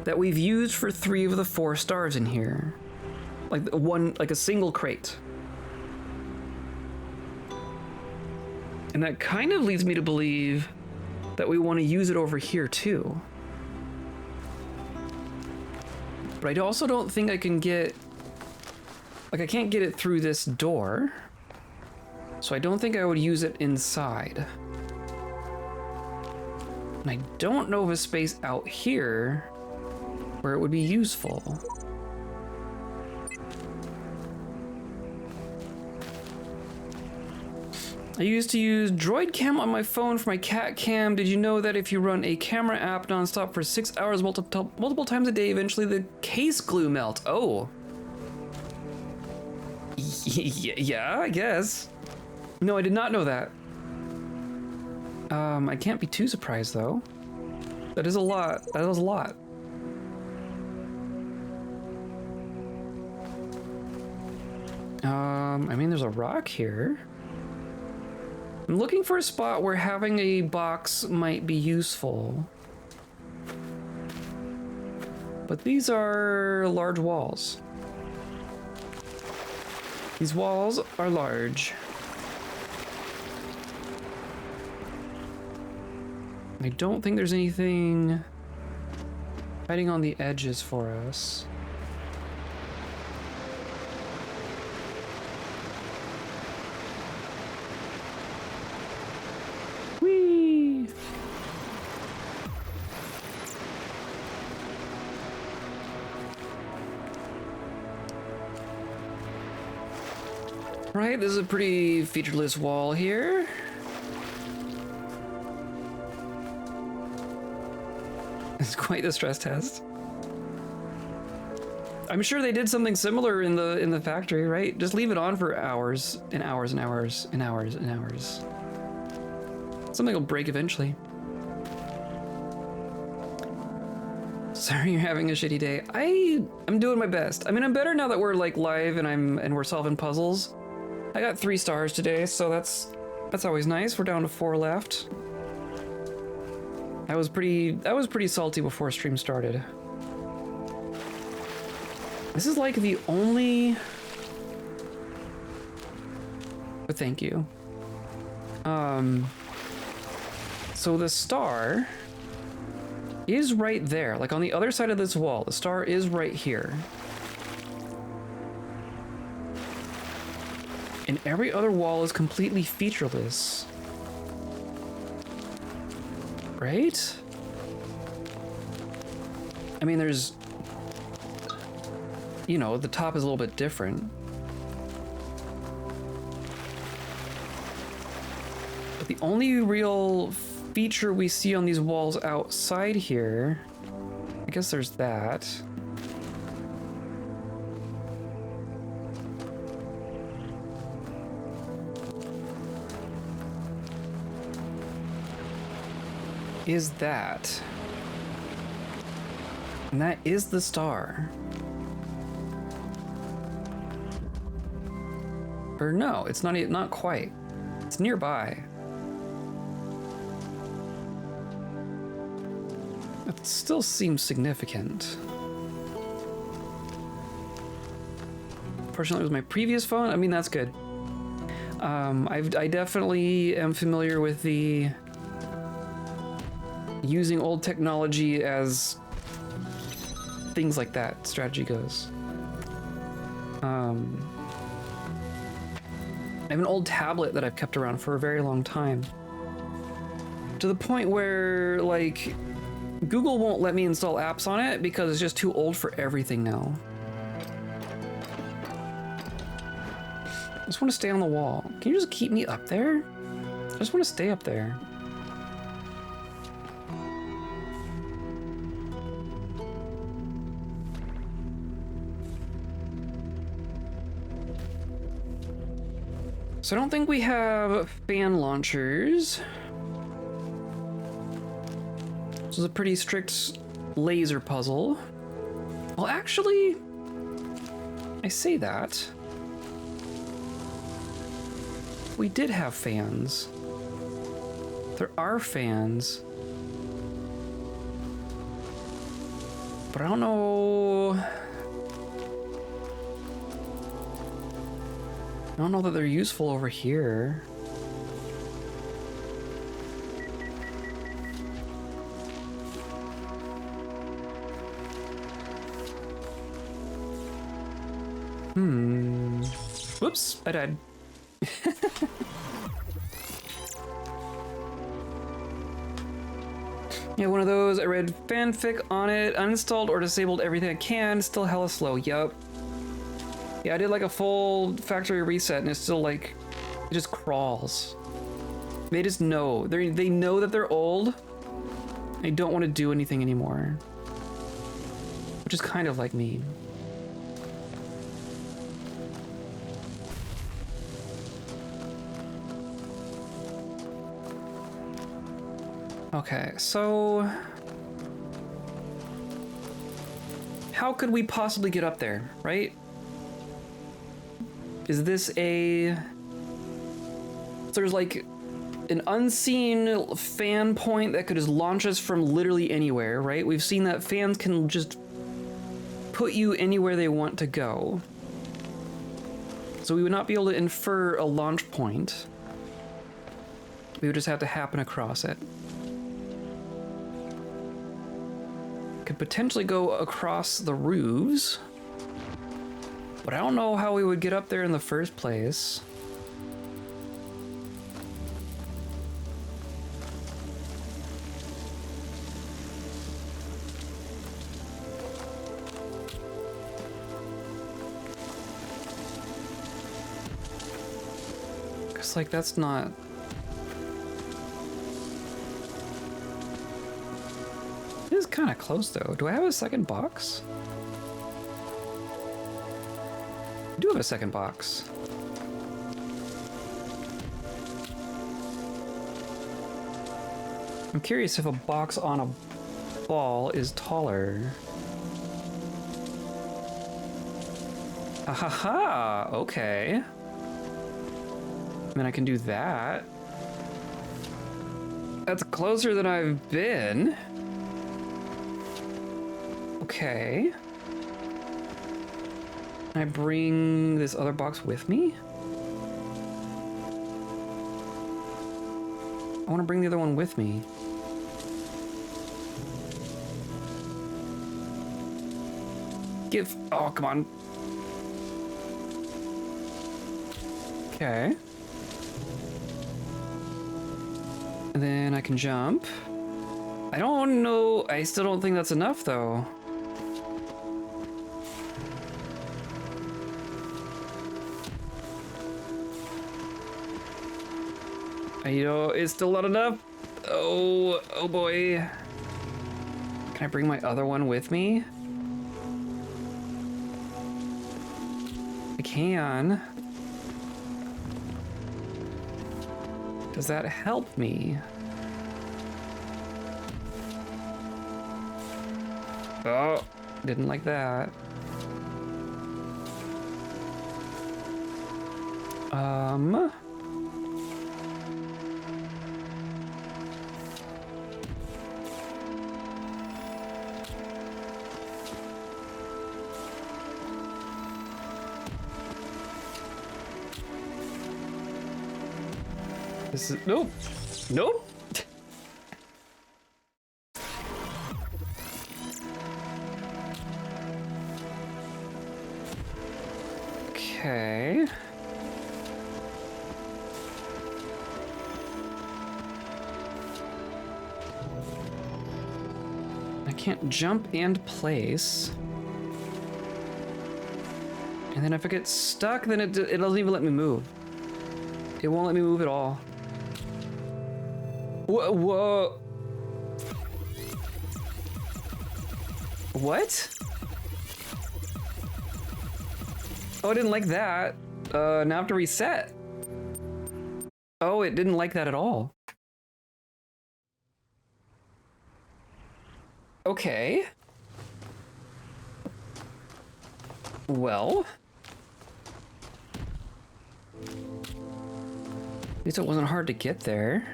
that we've used for 3 of the 4 stars in here. Like a single crate. And that kind of leads me to believe that we want to use it over here too. But I also don't think I can get... Like, I can't get it through this door. So I don't think I would use it inside. And I don't know of a space out here where it would be useful. I used to use Droid Cam on my phone for my cat cam. Did you know that if you run a camera app nonstop for 6 hours multiple times a day, eventually the case glue melt? Oh. Yeah, I guess. No, I did not know that. I can't be too surprised though. That is a lot. That is a lot. I mean, there's a rock here. I'm looking for a spot where having a box might be useful. But these are large walls. These walls are large. I don't think there's anything hiding on the edges for us. Whee! Right, this is a pretty featureless wall here. It's quite the stress test. I'm sure they did something similar in the factory, right? Just leave it on for hours and hours and hours and hours and hours. Something will break eventually. Sorry you're having a shitty day. I'm doing my best. I mean, I'm better now that we're like live and we're solving puzzles. I got 3 stars today, so that's always nice. We're down to 4 left. I was pretty salty before stream started. This is like the only... But thank you. So the star is right there, like on the other side of this wall. The star is right here. And every other wall is completely featureless. Right? I mean, there's... You know, the top is a little bit different. But the only real feature we see on these walls outside here... I guess there's that. is that? And that is the star. Or no, it's not quite. It's nearby. It still seems significant. Fortunately, it was my previous phone. I mean, that's good. I definitely am familiar with the using old technology as things like that strategy goes. I have an old tablet that I've kept around for a very long time. To the point where, like, Google won't let me install apps on it because it's just too old for everything now. I just want to stay on the wall. Can you just keep me up there? I just want to stay up there. So I don't think we have fan launchers. This is a pretty strict laser puzzle. Well, actually, I say that. We did have fans. There are fans. But I don't know. I don't know that they're useful over here. Whoops, I died. Yeah, one of those. I read fanfic on it, uninstalled or disabled everything I can. Still hella slow. Yup. Yeah, I did like a full factory reset and it's still like, it just crawls. They just know. They know that they're old. They don't want to do anything anymore. Which is kind of like me. Okay, so how could we possibly get up there, right? Is this a... So there's like an unseen fan point that could just launch us from literally anywhere, right? We've seen that fans can just put you anywhere they want to go. So we would not be able to infer a launch point. We would just have to happen across it. Could potentially go across the roofs, but I don't know how we would get up there in the first place. Cause like that's not... It is kind of close though. Do I have a second box? I do have a second box. I'm curious if a box on a ball is taller. Ahaha, okay. Then I can do that. That's closer than I've been. Okay. Can I bring this other box with me? I want to bring the other one with me. Oh, come on. Okay. And then I can jump. I don't know. I still don't think that's enough, though. You know, it's still not enough. Oh boy. Can I bring my other one with me? I can. Does that help me? Oh, didn't like that. This is, nope. Nope. Okay. I can't jump and place. And then if I get stuck, then it doesn't even let me move. It won't let me move at all. Whoa, whoa. What? Oh, I didn't like that. Now I have to reset. Oh, it didn't like that at all. Okay. Well. At least it wasn't hard to get there.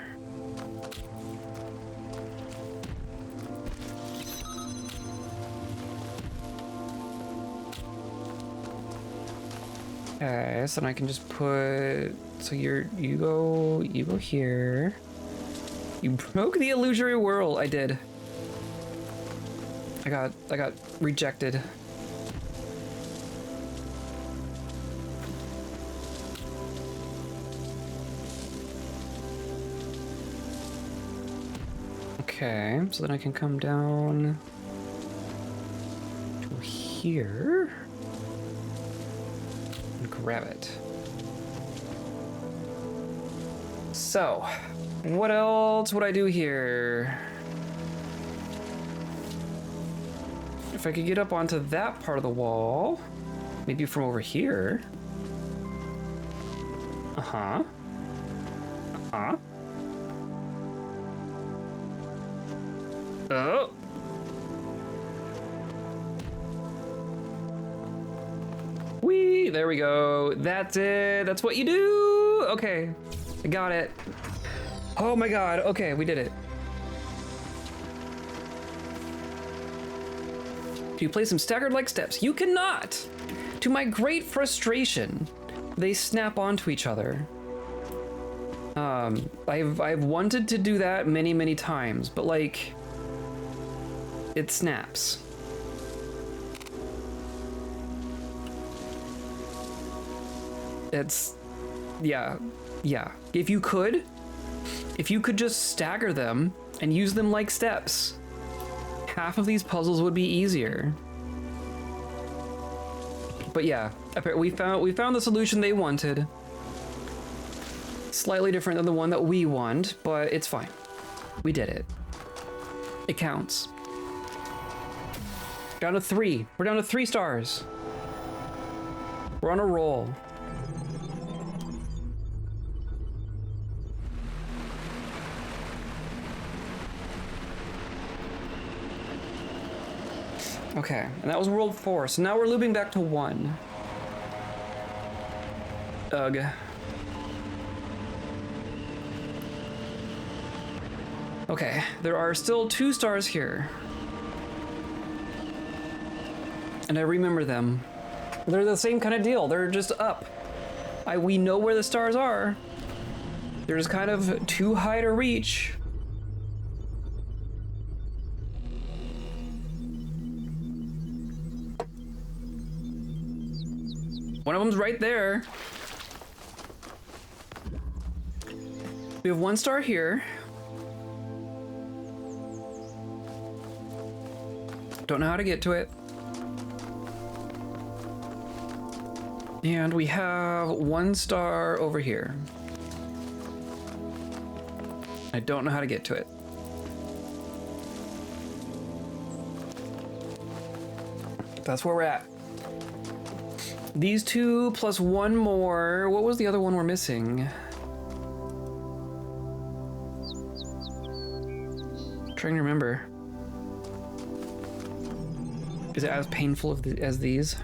Okay, so then I can just put, so you go here. You broke the illusory world. I did. I got rejected. Okay, so then I can come down to here and grab it. So, what else would I do here? If I could get up onto that part of the wall, maybe from over here. Uh-huh. Uh-huh. Oh. Whee! There we go. That's it. That's what you do. Okay. I got it. Oh my god. Okay, we did it. Do you place them staggered like steps? You cannot! To my great frustration, they snap onto each other. I've wanted to do that many, many times, but like, it snaps. It's, yeah. If you could just stagger them and use them like steps, half of these puzzles would be easier. But yeah, we found the solution they wanted. Slightly different than the one that we want, but it's fine. We did it. It counts. Down to 3. We're down to 3 stars. We're on a roll. Okay, and that was world 4, so now we're looping back to 1. Ugh. Okay, there are still 2 stars here. And I remember them. They're the same kind of deal, they're just up. We know where the stars are. They're just kind of too high to reach. One of them's right there. We have 1 star here. Don't know how to get to it. And we have 1 star over here. I don't know how to get to it. That's where we're at. These 2 plus 1 more. What was the other one we're missing? I'm trying to remember. Is it as painful as these?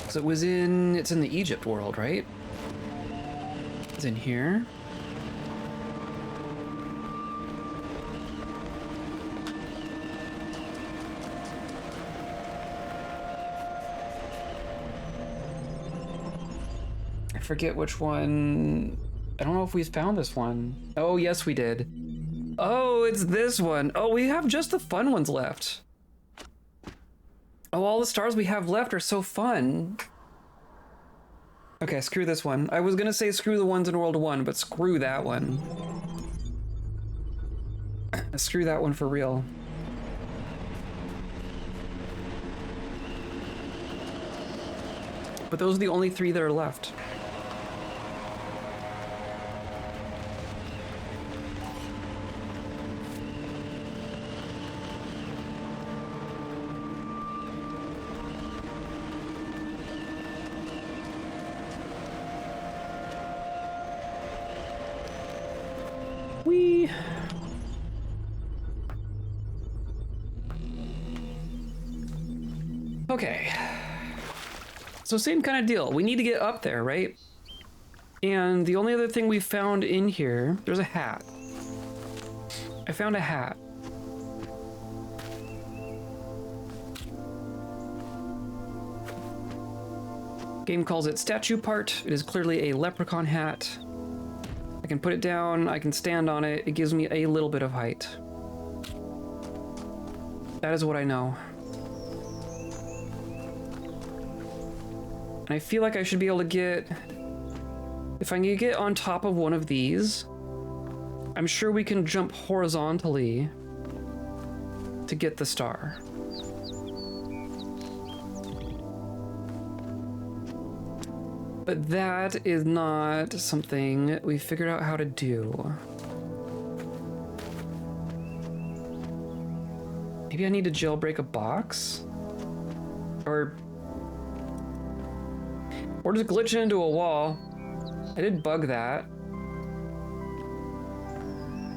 So it's in the Egypt world, right? It's in here. I forget which one. I don't know if we found this one. Oh, yes, we did. Oh, it's this one. Oh, we have just the fun ones left. Oh, all the stars we have left are so fun. Okay, screw this one. I was gonna say screw the ones in World 1, but screw that one. Screw that one for real. But those are the only 3 that are left. Okay. So same kind of deal. We need to get up there, right? And the only other thing we found in here, there's a hat. I found a hat. Game calls it statue part. It is clearly a leprechaun hat. I can put it down, I can stand on it. It gives me a little bit of height. That is what I know. And I feel like I should be able to get... If I can get on top of one of these, I'm sure we can jump horizontally to get the star. But that is not something we figured out how to do. Maybe I need to jailbreak a box? Or just glitch it into a wall. I did bug that.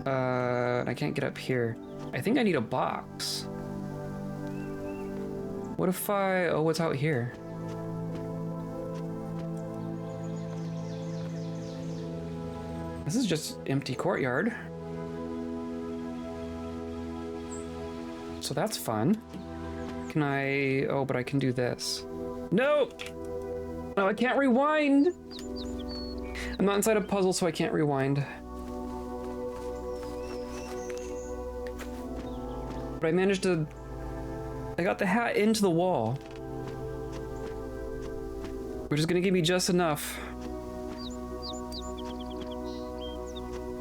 I can't get up here. I think I need a box. What if oh, what's out here? This is just empty courtyard. So that's fun. Can I, oh, but I can do this. No! No, I can't rewind! I'm not inside a puzzle, so I can't rewind. But I managed to... I got the hat into the wall. Which is gonna give me just enough.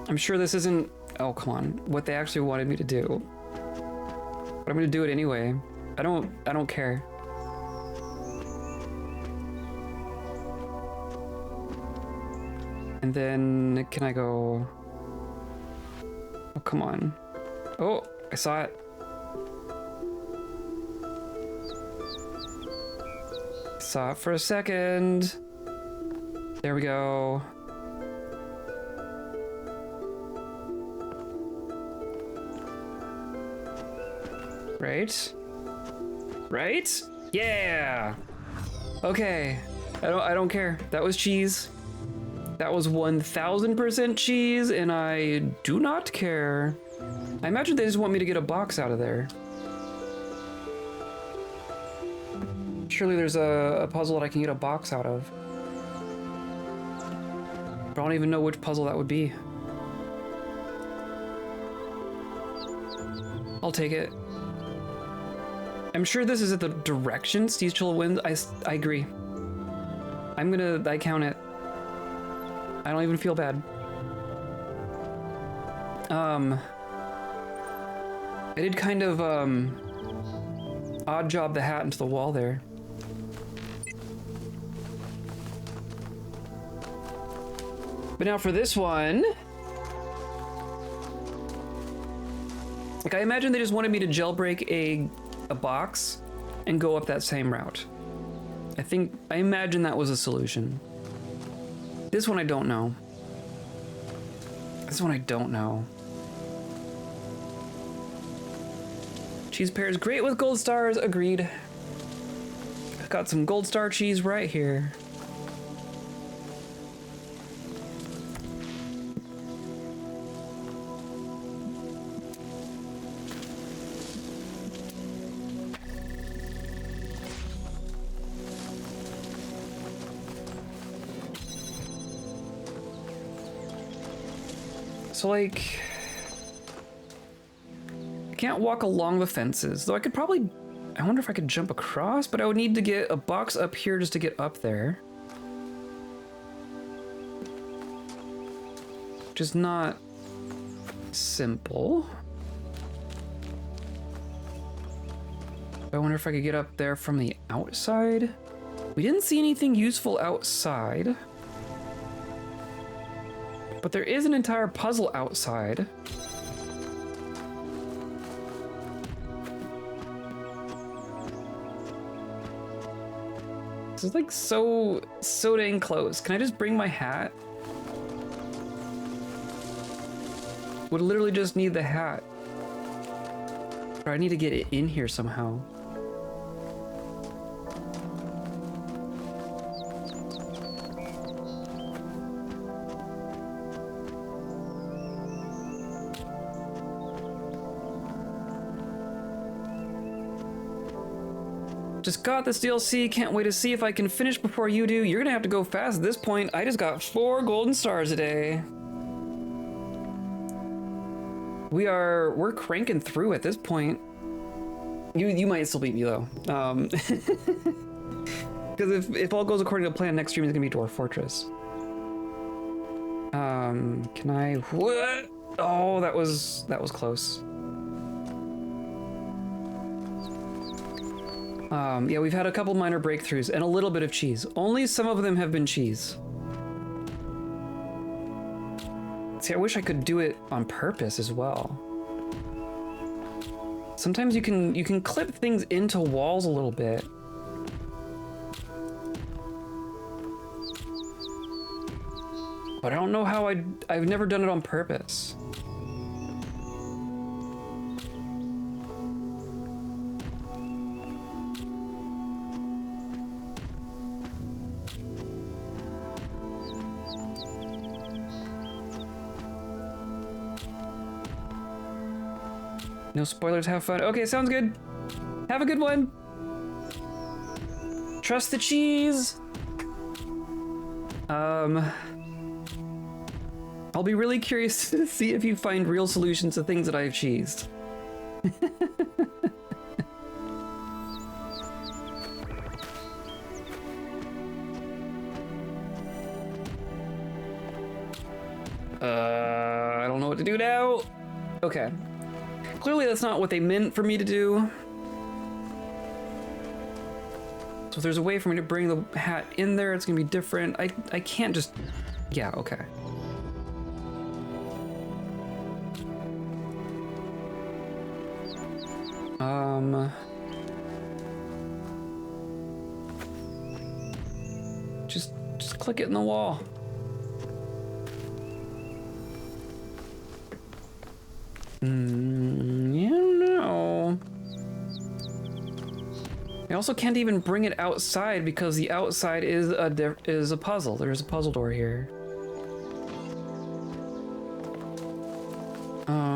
I'm sure this isn't... Oh, come on. What they actually wanted me to do. But I'm gonna do it anyway. I don't care. And then, can I go... Oh, come on. Oh, I saw it. Saw it for a second. There we go. Right? Right? Yeah! Okay. I don't care. That was cheese. That was 1000% cheese, and I do not care. I imagine they just want me to get a box out of there. Surely there's a puzzle that I can get a box out of. But I don't even know which puzzle that would be. I'll take it. I'm sure this is at the direction Steechel wins. I agree. I count it. I don't even feel bad. I did kind of, odd job the hat into the wall there. But now for this one... Like, I imagine they just wanted me to jailbreak a box and go up that same route. I imagine that was a solution. This one I don't know. This one I don't know. Cheese pairs great with gold stars, agreed. I've got some gold star cheese right here. So like, I can't walk along the fences, though I could probably, I wonder if I could jump across, but I would need to get a box up here just to get up there. Which is not simple. I wonder if I could get up there from the outside. We didn't see anything useful outside. But there is an entire puzzle outside. This is like so dang close. Can I just bring my hat? Would literally just need the hat. Or I need to get it in here somehow. Just got this DLC, can't wait to see if I can finish before you do. You're gonna have to go fast at this point. I just got 4 golden stars today. We're cranking through at this point. You might still beat me though. Because if all goes according to plan, next stream is gonna be Dwarf Fortress. Can I, what? Oh, that was close. Yeah, we've had a couple minor breakthroughs and a little bit of cheese. Only some of them have been cheese. See, I wish I could do it on purpose as well. Sometimes you can clip things into walls a little bit. But I don't know how I've never done it on purpose. No spoilers, have fun. Okay, sounds good. Have a good one. Trust the cheese. I'll be really curious to see if you find real solutions to things that I've cheesed. I don't know what to do now. Okay. Clearly that's not what they meant for me to do. So if there's a way for me to bring the hat in there, it's gonna be different. I can't just, yeah, okay. Just click it in the wall. Yeah, I don't know. I also can't even bring it outside because the outside is a puzzle. There's a puzzle door here.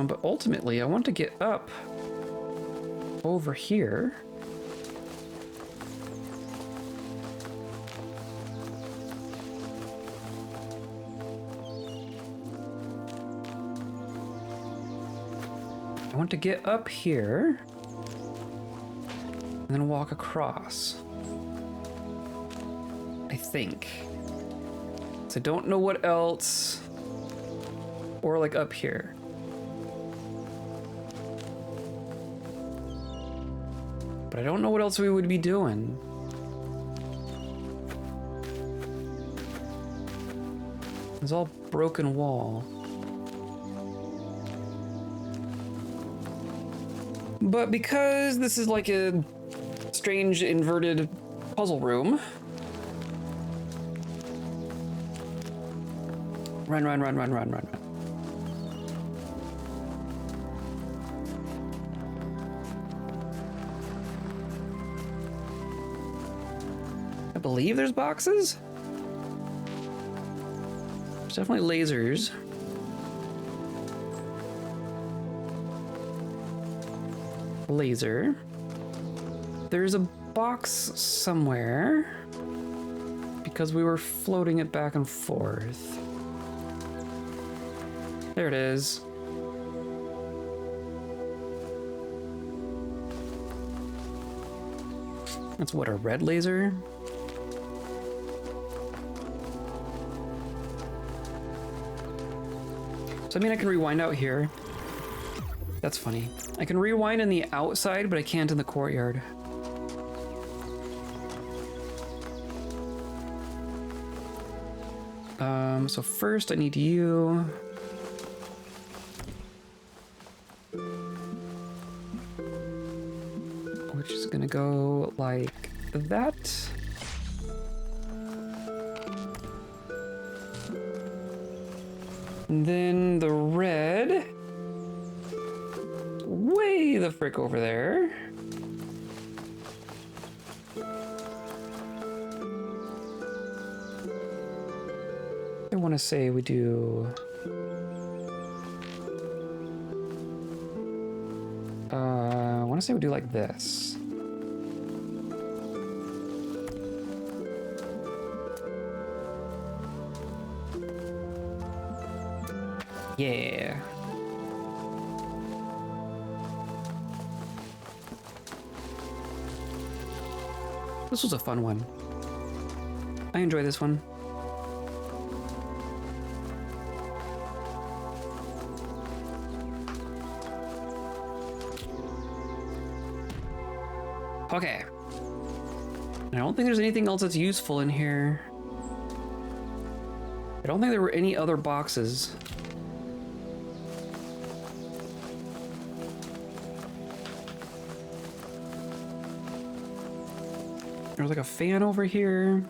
But ultimately, I want to get up over here. I want to get up here and then walk across. I think. So I don't know what else. Or like up here. But I don't know what else we would be doing. It's all broken wall. But because this is like a strange inverted Puzzle room. Run, run, run, run, run, run, run. I believe there's boxes? There's definitely lasers. Laser. There's a box somewhere because we were floating it back and forth. There it is. That's what, a red laser? So I mean I can rewind out here. That's funny. I can rewind in the outside, but I can't in the courtyard. So first I need you. Which is gonna go like that. And then the red. Way the frick over there. I want to say we do... I want to say we do like this. Yeah. This was a fun one. I enjoy this one. Okay. I don't think there's anything else that's useful in here. I don't think there were any other boxes. There's like a fan over here.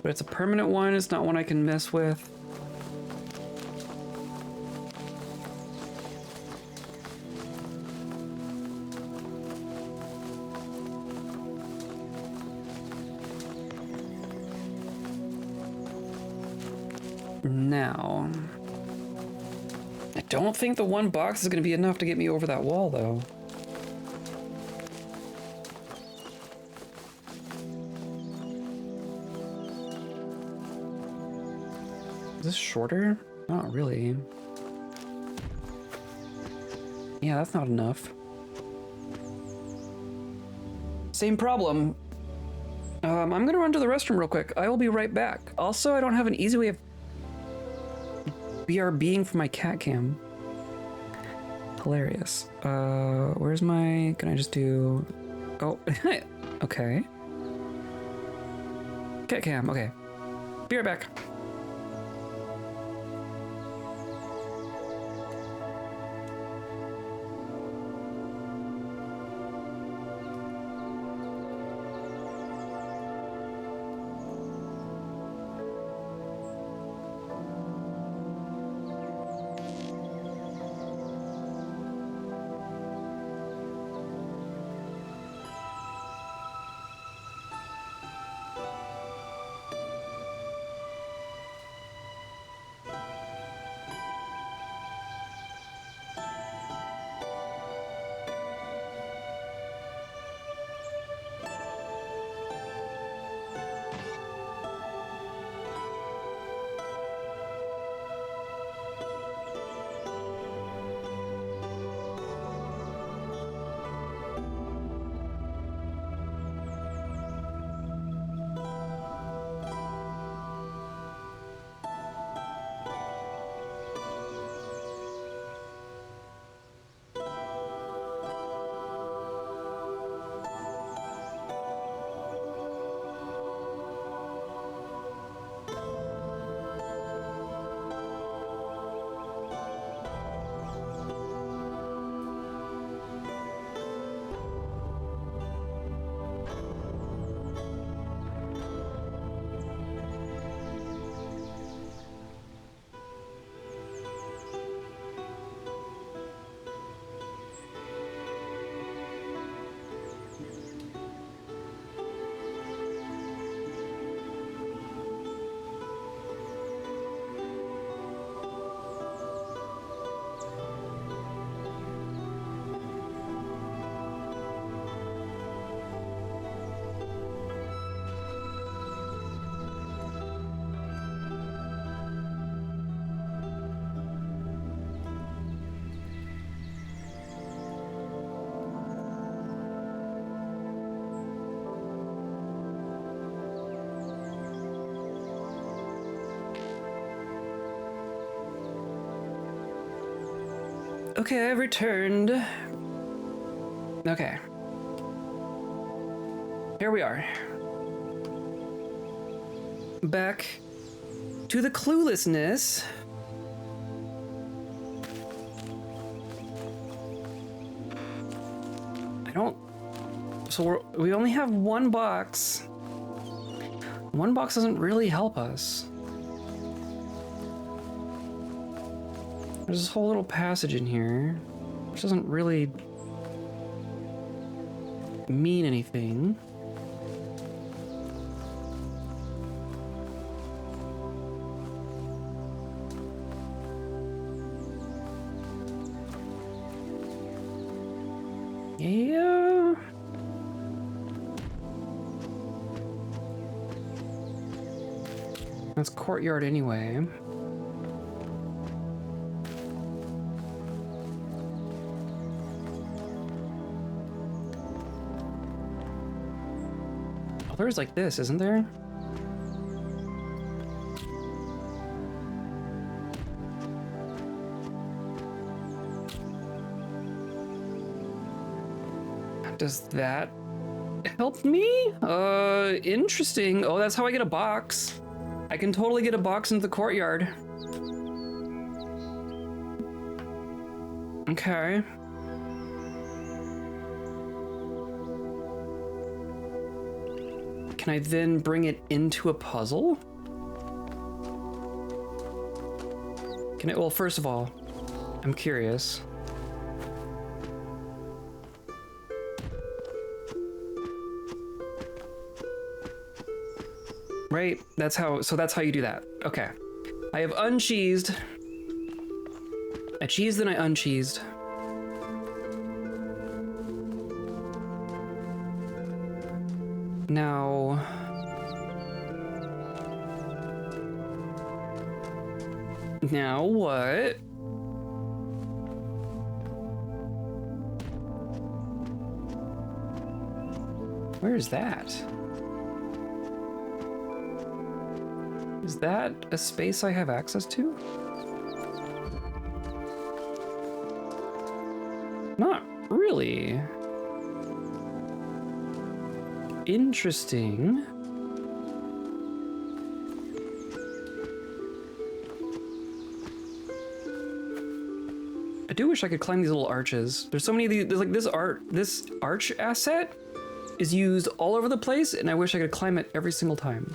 But it's a permanent one, it's not one I can mess with. Now, I don't think the one box is going to be enough to get me over that wall, though. Is this shorter? Not really. Yeah, that's not enough. Same problem. I'm going to run to the restroom real quick. I will be right back. Also, I don't have an easy way of BRBing for my cat cam. Hilarious. Where's my... Can I just do... Oh, okay. Cat cam, okay. Be right back. Okay, I've returned. Okay. Here we are. Back to the cluelessness. So we only have one box. One box doesn't really help us. There's this whole little passage in here, which doesn't really mean anything. Yeah. That's courtyard anyway. Oh, there's like this, isn't there? Does that help me? Interesting. Oh, that's how I get a box. I can totally get a box into the courtyard. Okay. Can I then bring it into a puzzle? Can it? Well, first of all, I'm curious. Right? That's how you do that. Okay. I have uncheesed. I cheesed, then I uncheesed. Now... Now what? Where is that? Is that a space I have access to? Not really. Interesting. I do wish I could climb these little arches. There's so many of these, there's like this arch asset is used all over the place, and I wish I could climb it every single time.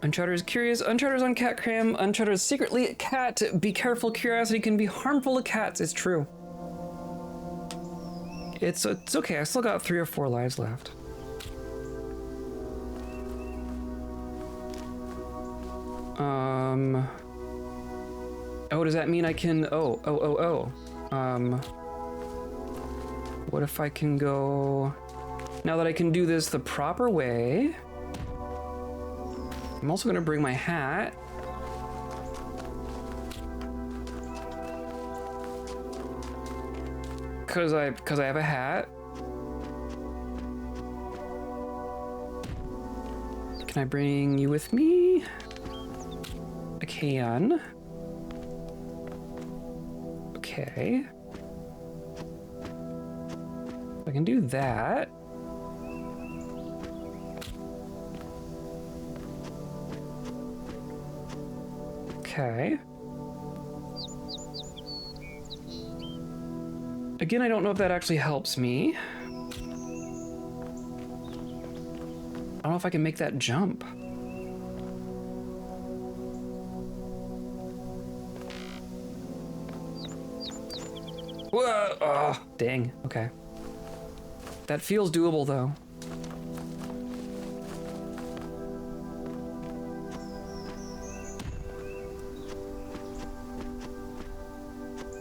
Uncharter is curious. Uncharter is on cat cram. Uncharter is secretly a cat. Be careful. Curiosity can be harmful to cats. It's true. It's okay. I still got 3 or 4 lives left. Oh, does that mean I can? Oh. What if I can go? Now that I can do this the proper way. I'm also gonna bring my hat. Cause I have a hat. Can I bring you with me? I can. Okay. I can do that. Okay. Again, I don't know if that actually helps me. I don't know if I can make that jump. Whoa! Oh, dang. Okay. That feels doable, though.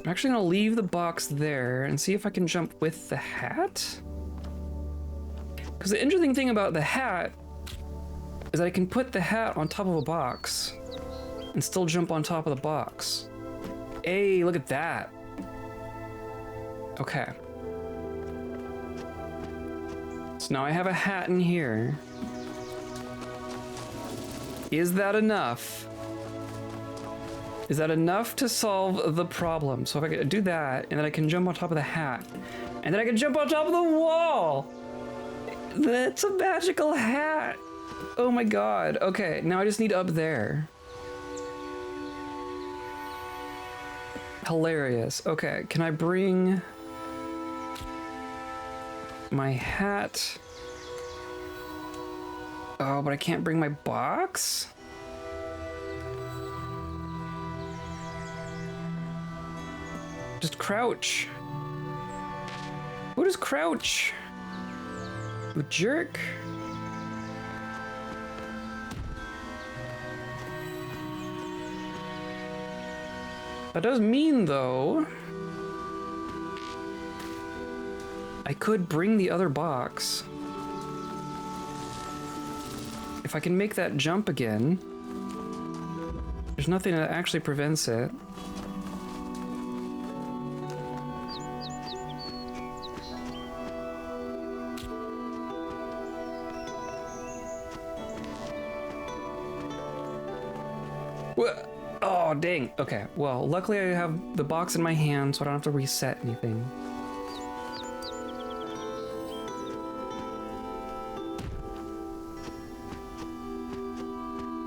I'm actually gonna leave the box there and see if I can jump with the hat. Because the interesting thing about the hat is that I can put the hat on top of a box and still jump on top of the box. Hey, look at that. Okay. So now I have a hat in here. Is that enough? Is that enough to solve the problem? So if I could do that, and then I can jump on top of the hat, and then I can jump on top of the wall! That's a magical hat! Oh my god. Okay, now I just need up there. Hilarious. Okay, can I bring my hat? Oh, but I can't bring my box? Just crouch. What is crouch? You jerk. That does mean, though, I could bring the other box. If I can make that jump again, there's nothing that actually prevents it. Oh, dang. Okay, well, luckily I have the box in my hand, so I don't have to reset anything.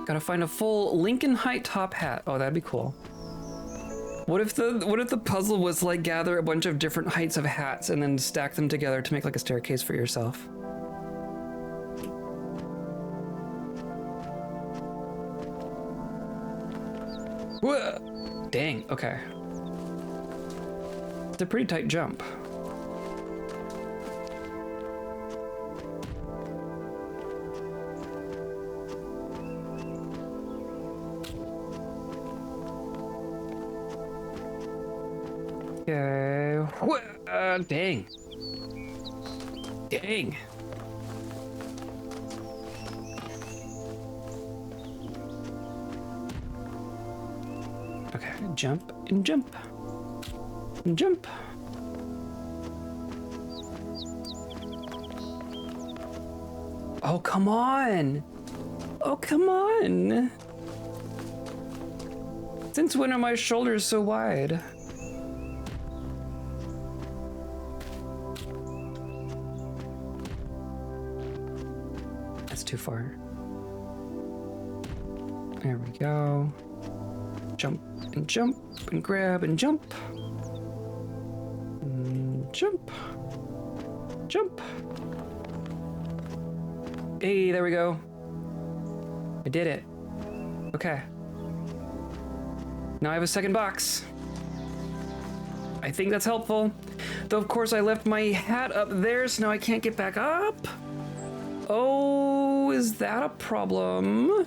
Gotta find a full Lincoln height top hat. Oh, that'd be cool. What if the puzzle was like gather a bunch of different heights of hats and then stack them together to make like a staircase for yourself? Whoa. Dang, okay. It's a pretty tight jump. Okay. Dang. Dang. Okay, jump and jump. And jump. Oh, come on. Oh, come on. Since when are my shoulders so wide? That's too far. There we go. Jump and grab and jump. And jump. Jump. Hey, there we go. I did it. Okay. Now I have a second box. I think that's helpful. Though, of course, I left my hat up there, so now I can't get back up. Oh, is that a problem?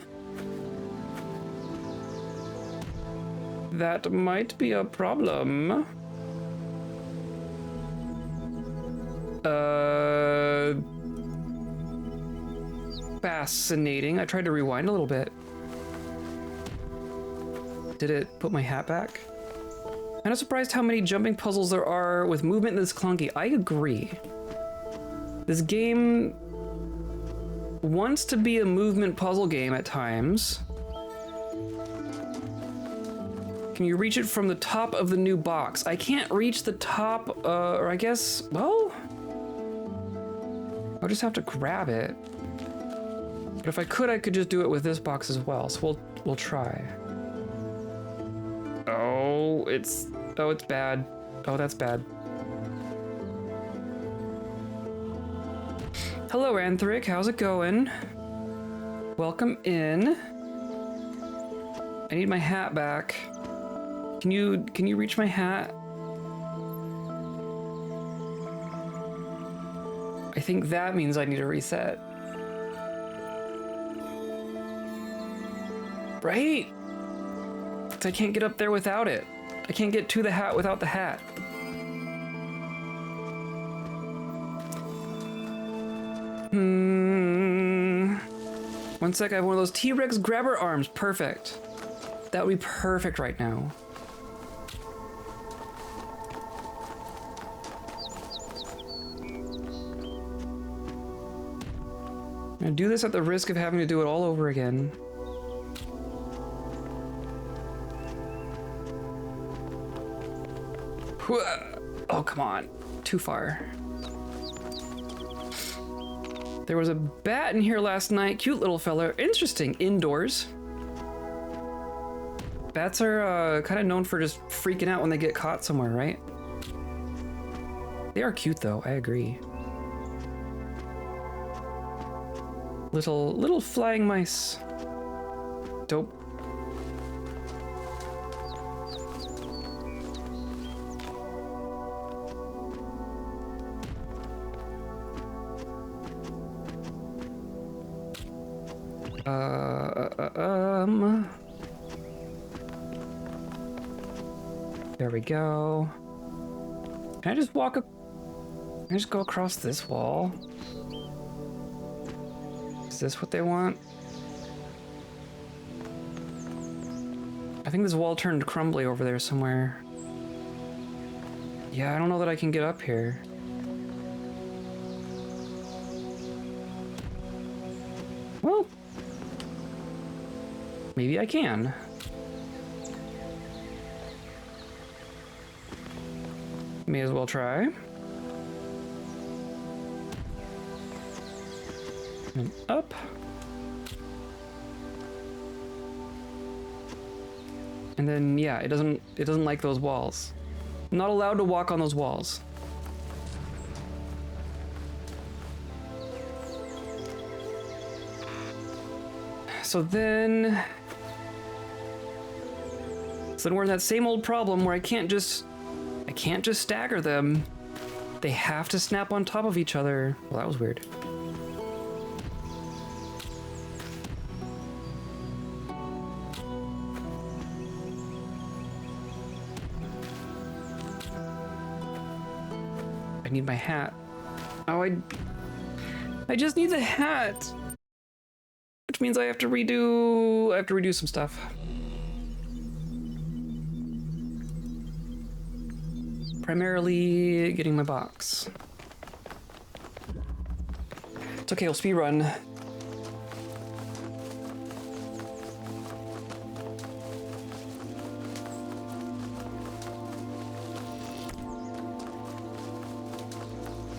That might be a problem. Fascinating. I tried to rewind a little bit. Did it put my hat back? I'm not surprised how many jumping puzzles there are with movement this clunky. I agree. This game wants to be a movement puzzle game at times. Can you reach it from the top of the new box? I can't reach the top, or I guess, well, I'll just have to grab it. But if I could just do it with this box as well. So we'll try. Oh, it's bad. Oh, that's bad. Hello, Anthric. How's it going? Welcome in. I need my hat back. Can you reach my hat? I think that means I need a reset. Right? 'Cause I can't get up there without it. I can't get to the hat without the hat. One sec, I have one of those T-Rex grabber arms. Perfect. That would be perfect right now. I do this at the risk of having to do it all over again. Oh, come on. Too far. There was a bat in here last night. Cute little fella. Interesting. Indoors. Bats are kind of known for just freaking out when they get caught somewhere, right? They are cute, though. I agree. Little flying mice. Dope. There we go. Can I just walk up? Can I just go across this wall? Is this what they want? I think this wall turned crumbly over there somewhere. Yeah, I don't know that I can get up here. Well, maybe I can. May as well try. And up. And then yeah, it doesn't like those walls. I'm not allowed to walk on those walls. So then we're in that same old problem where I can't just stagger them. They have to snap on top of each other. Well, that was weird. I need my hat. Oh, I just need the hat. Which means I have to redo some stuff. Primarily getting my box. It's okay, we'll speedrun.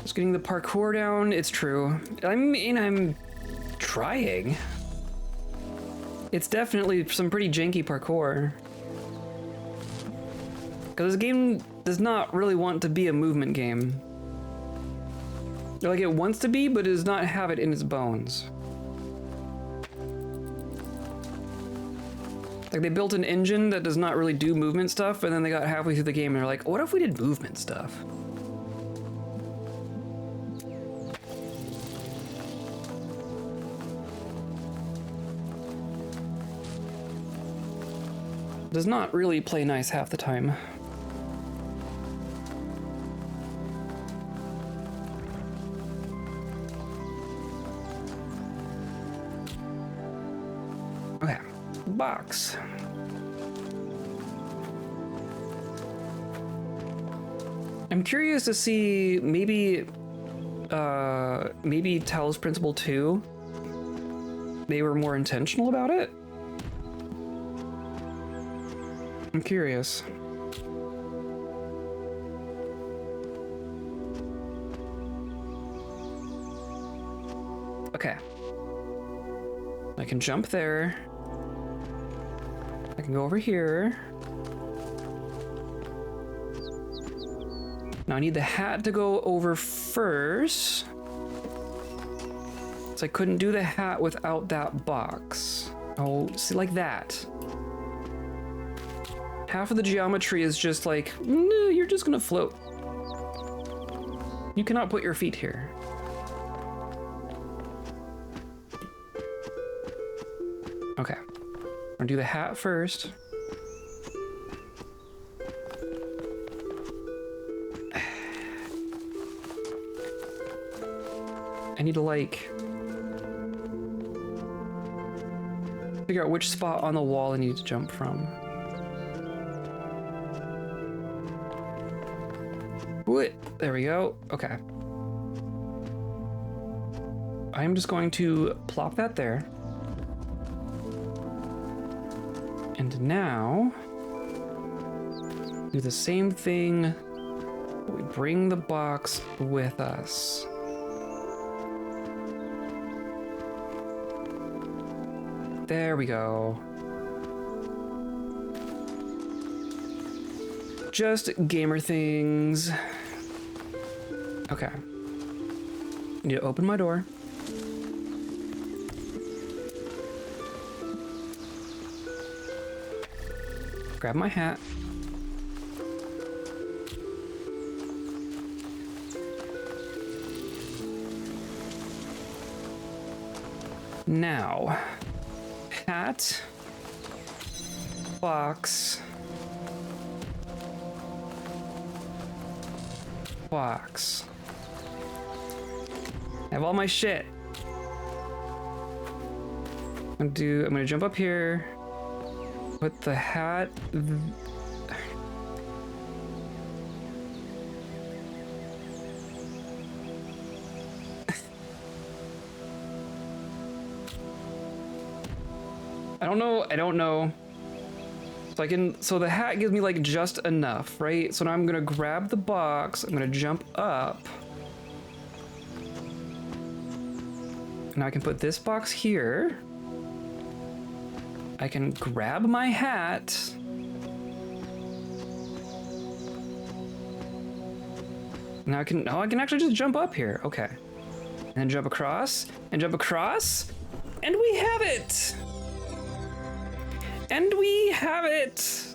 Just getting the parkour down, it's true. I mean, I'm trying. It's definitely some pretty janky parkour. Because this game does not really want to be a movement game. Like, it wants to be, but it does not have it in its bones. Like, they built an engine that does not really do movement stuff, and then they got halfway through the game and they're like, what if we did movement stuff? Does not really play nice half the time. Okay, box. I'm curious to see maybe Talos Principle 2. They were more intentional about it. I'm curious. Okay. I can jump there. I can go over here. Now I need the hat to go over first. So I couldn't do the hat without that box. Oh, see, like that. Half of the geometry is just like, no, you're just gonna float. You cannot put your feet here. Okay, I'm gonna do the hat first. I need to like figure out which spot on the wall I need to jump from. There we go. Okay. I'm just going to plop that there. And now, do the same thing. We bring the box with us. There we go. Just gamer things. Okay. I need to open my door. Grab my hat. Now, hat, box, box. I have all my shit. I'm gonna jump up here, put the hat. I don't know. So the hat gives me like just enough, right? So now I'm gonna grab the box, I'm gonna jump up. Now I can put this box here. I can grab my hat. Now I can actually just jump up here, okay. And then jump across, and jump across, and we have it! And we have it!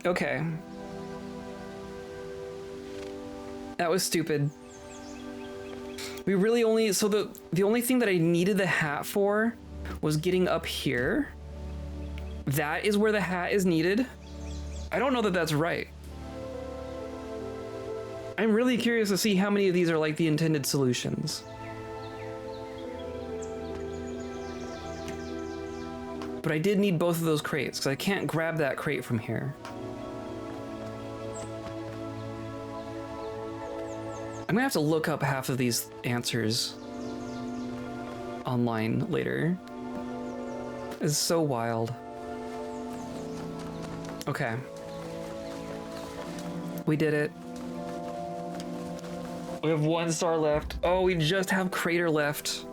Okay. That was stupid. We really only, so the only thing that I needed the hat for was getting up here. That is where the hat is needed. I don't know that that's right. I'm really curious to see how many of these are like the intended solutions. But I did need both of those crates, because I can't grab that crate from here. I'm gonna have to look up half of these answers online later. It's so wild. Okay. We did it. We have 1 star left. Oh, we just have crater left.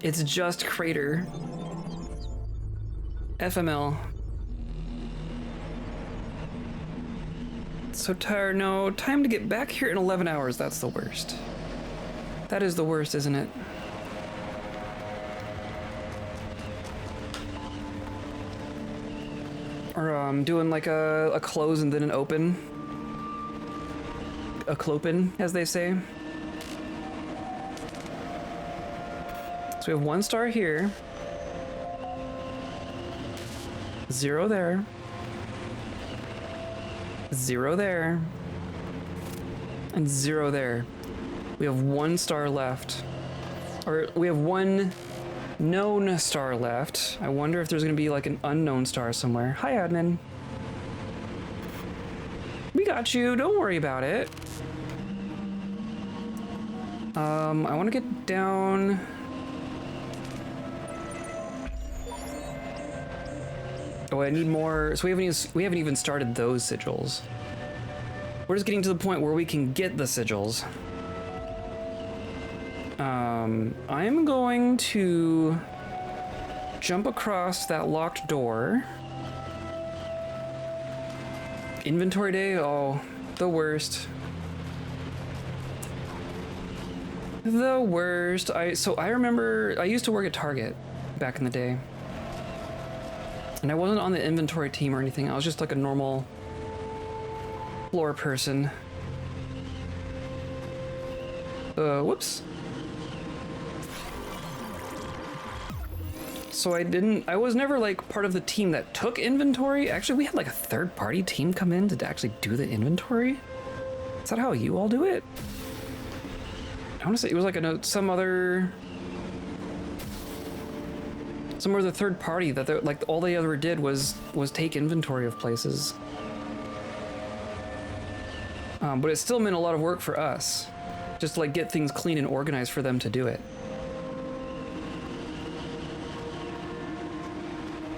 It's just crater. FML. So tired. No, time to get back here in 11 hours. That's the worst. That is the worst, isn't it? Or doing like a close and then an open. A clopen, as they say. So we have 1 star here. 0 there. 0 there. And 0 there. We have 1 star left. Or we have 1 known star left. I wonder if there's gonna be like an unknown star somewhere. Hi, admin. We got you, don't worry about it. I wanna get down. Oh, I need more. So we haven't even started those sigils. We're just getting to the point where we can get the sigils. I'm going to jump across that locked door. Inventory day, oh, the worst. The worst. So I remember I used to work at Target back in the day. And I wasn't on the inventory team or anything. I was just like a normal floor person. Whoops. So I was never like part of the team that took inventory. Actually, we had like a third-party team come in to actually do the inventory. Is that how you all do it? I want to say it was like some other third party that like all they ever did was take inventory of places. But it still meant a lot of work for us, just to like get things clean and organized for them to do it.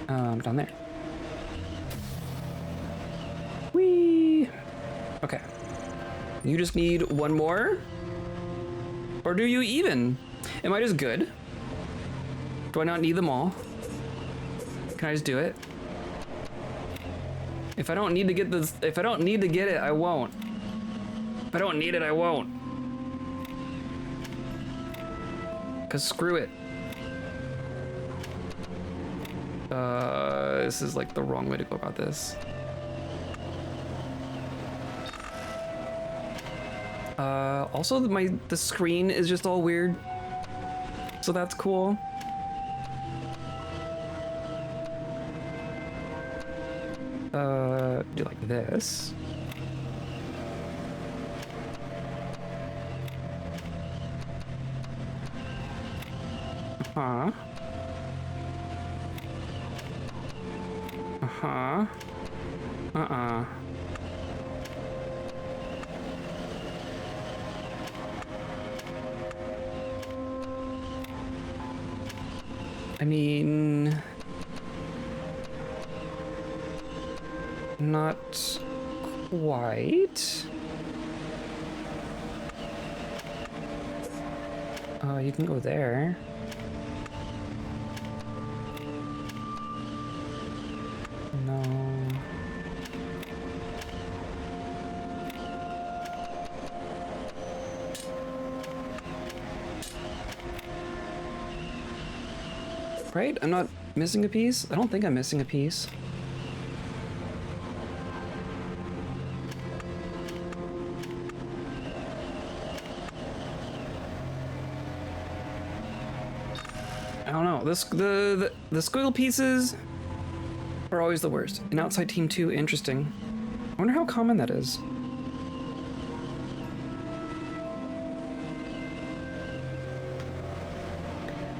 Down there. Whee! Okay. You just need one more? Or do you even? Am I just good? Do I not need them all? Can I just do it? If I don't need to get this, if I don't need to get it, I won't. If I don't need it, I won't. 'Cause screw it. This is like the wrong way to go about this. Also the screen is just all weird. So that's cool. Do like this. Uh-huh. Uh-huh. Uh-uh. I mean, not quite. You can go there. No. Right? I'm not missing a piece? I don't think I'm missing a piece. I don't know. The squiggle pieces are always the worst. An outside team too, interesting. I wonder how common that is.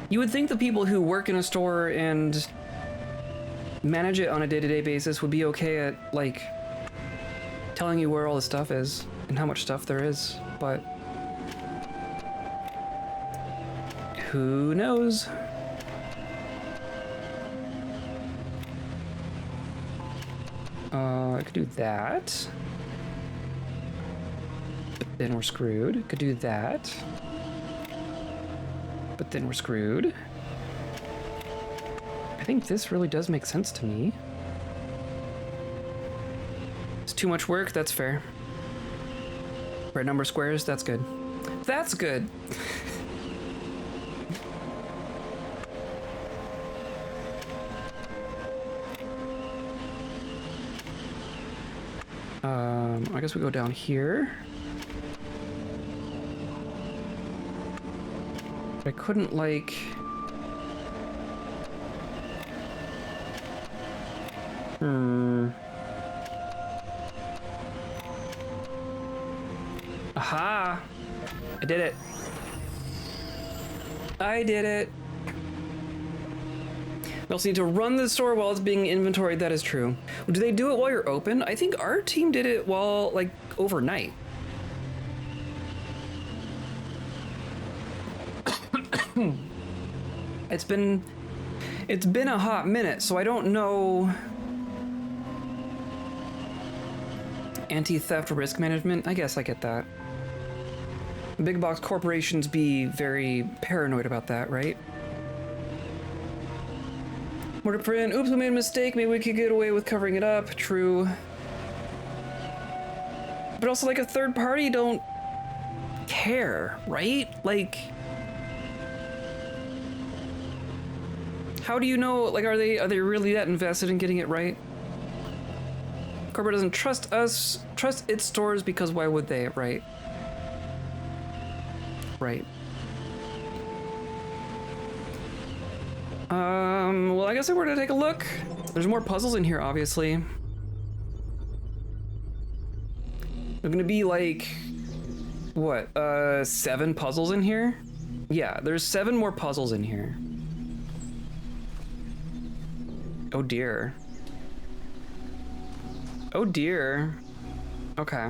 You would think the people who work in a store and manage it on a day-to-day basis would be okay at, like, telling you where all the stuff is and how much stuff there is, but who knows? I could do that. But then we're screwed. Could do that. But then we're screwed. I think this really does make sense to me. It's too much work, that's fair. Right number of squares, that's good. That's good! I guess we go down here. I couldn't, like... Aha! I did it. I did it. We also need to run the store while it's being inventoried. That is true. Do they do it while you're open? I think our team did it while, like, overnight. It's been a hot minute, so I don't know. Anti-theft risk management? I guess I get that. Big box corporations be very paranoid about that, right? Mortar print. Oops, we made a mistake. Maybe we could get away with covering it up. True. But also, like, a third party don't care, right? Like, how do you know? Like, are they really that invested in getting it right? Corporate doesn't trust us, trust its stores, because why would they, right? Right. Well, I guess if we're to take a look, there's more puzzles in here, obviously. There's gonna be like, what, 7 puzzles in here? Yeah, there's 7 more puzzles in here. Oh dear. Oh dear. Okay.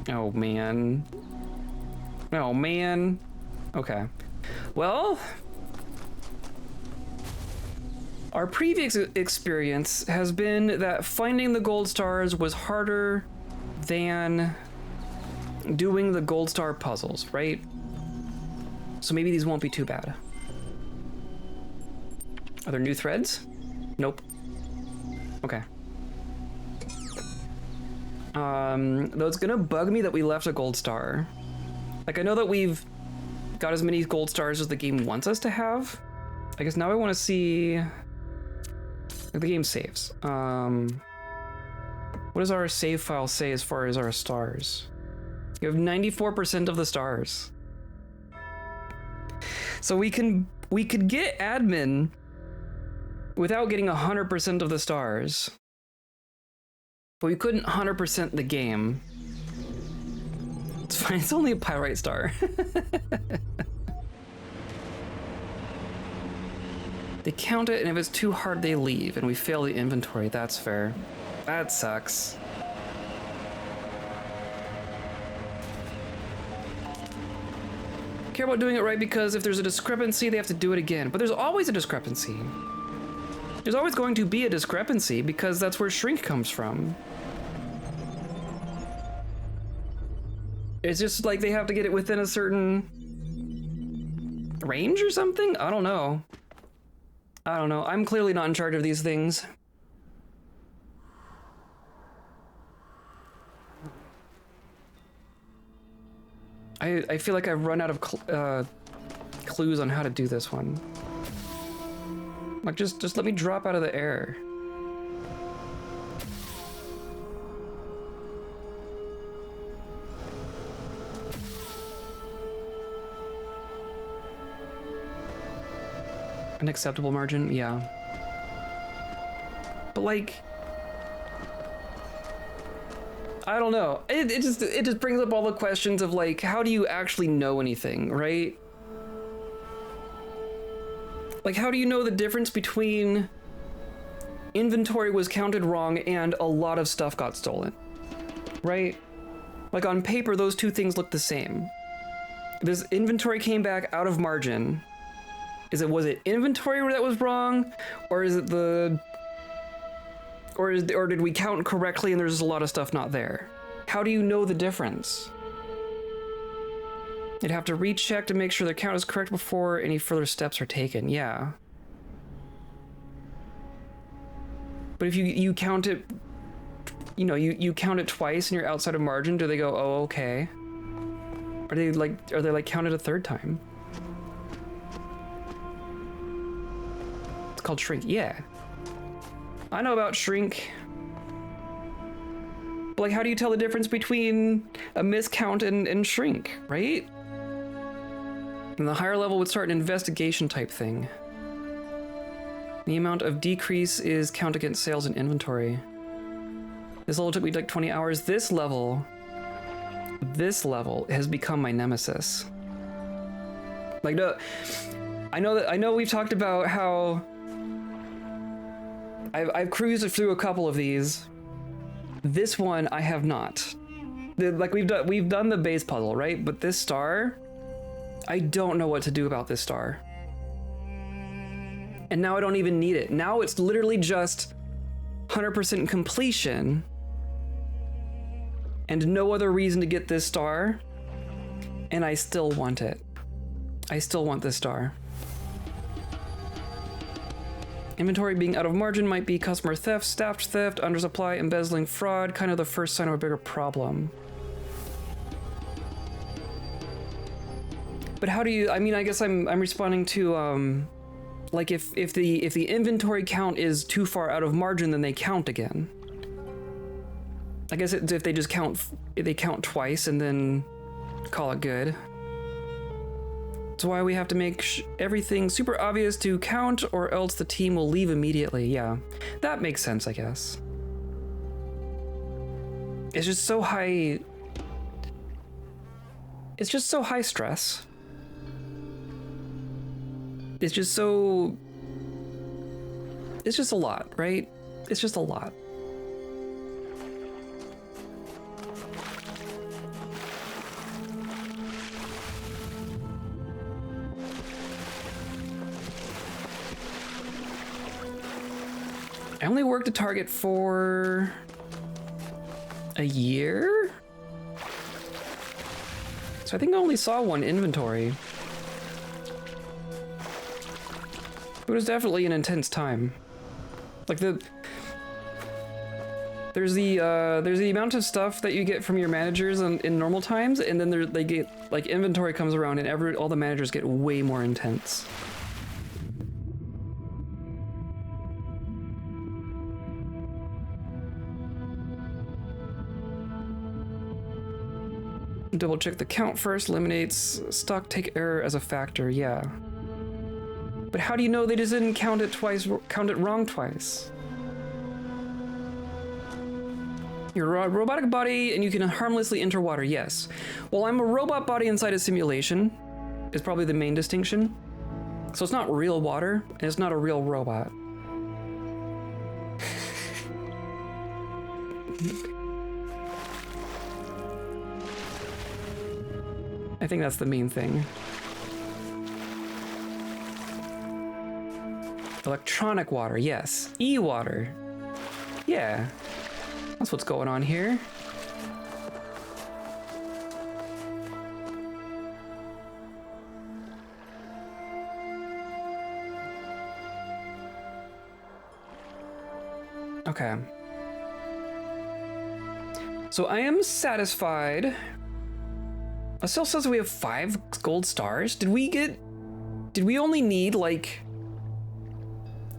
Oh man. Oh man. Okay. Well, our previous experience has been that finding the gold stars was harder than doing the gold star puzzles, right? So maybe these won't be too bad. Are there new threads? Nope. Okay. Though it's gonna bug me that we left a gold star. Like, I know that we've got as many gold stars as the game wants us to have. I guess now I want to see if the game saves. What does our save file say as far as our stars? You have 94% of the stars. So we could get admin without getting 100% of the stars. But we couldn't 100% the game. It's fine, it's only a pyrite star. They count it, and if it's too hard, they leave, and we fail the inventory. That's fair. That sucks. Care about doing it right because if there's a discrepancy, they have to do it again. But there's always a discrepancy. There's always going to be a discrepancy because that's where shrink comes from. It's just like they have to get it within a certain range or something? I don't know. I don't know. I'm clearly not in charge of these things. I feel like I've run out of clues on how to do this one. Like, just let me drop out of the air. An acceptable margin? Yeah. But like, I don't know. It just brings up all the questions of like, how do you actually know anything, right? Like, how do you know the difference between inventory was counted wrong and a lot of stuff got stolen, right? Like on paper, those two things look the same. This inventory came back out of margin. Was it inventory that was wrong, or is it or did we count correctly and there's a lot of stuff not there? How do you know the difference? You'd have to recheck to make sure the count is correct before any further steps are taken. Yeah. But if you count it, you count it twice and you're outside of margin, do they go, oh, okay? Are they like counted a third time? It's called shrink. Yeah. I know about shrink. But like, how do you tell the difference between a miscount and shrink, right? And the higher level would start an investigation type thing. The amount of decrease is count against sales and inventory. This level took me like 20 hours. This level has become my nemesis. Like, no, I know we've talked about how I've cruised through a couple of these. This one I have not. Like, we've done the base puzzle, right? But this star, I don't know what to do about this star. And now I don't even need it. Now it's literally just 100% completion and no other reason to get this star. And I still want it. I still want this star. Inventory being out of margin might be customer theft, staff theft, undersupply, embezzling, fraud, kind of the first sign of a bigger problem. But how do you, I mean, I guess I'm responding to, like if the inventory count is too far out of margin, then they count again. I guess if they just count, if they count twice and then call it good. That's why we have to make everything super obvious to count, or else the team will leave immediately. Yeah, that makes sense, I guess. It's just so high. It's just so high stress. It's just so. It's just a lot, right? It's just a lot. I only worked a target for a year? So I think I only saw one inventory. It was definitely an intense time. Like there's the amount of stuff that you get from your managers in normal times, and then they get, like, inventory comes around and all the managers get way more intense. Double check the count first, eliminates stock take error as a factor, yeah. But how do you know they just didn't count it wrong twice? You're a robotic body and you can harmlessly enter water, yes. Well, I'm a robot body inside a simulation, is probably the main distinction. So it's not real water, and it's not a real robot. I think that's the main thing. Electronic water, yes. E-water. Yeah. That's what's going on here. Okay. So I am satisfied. It still says we have 5 gold stars. Did we only need like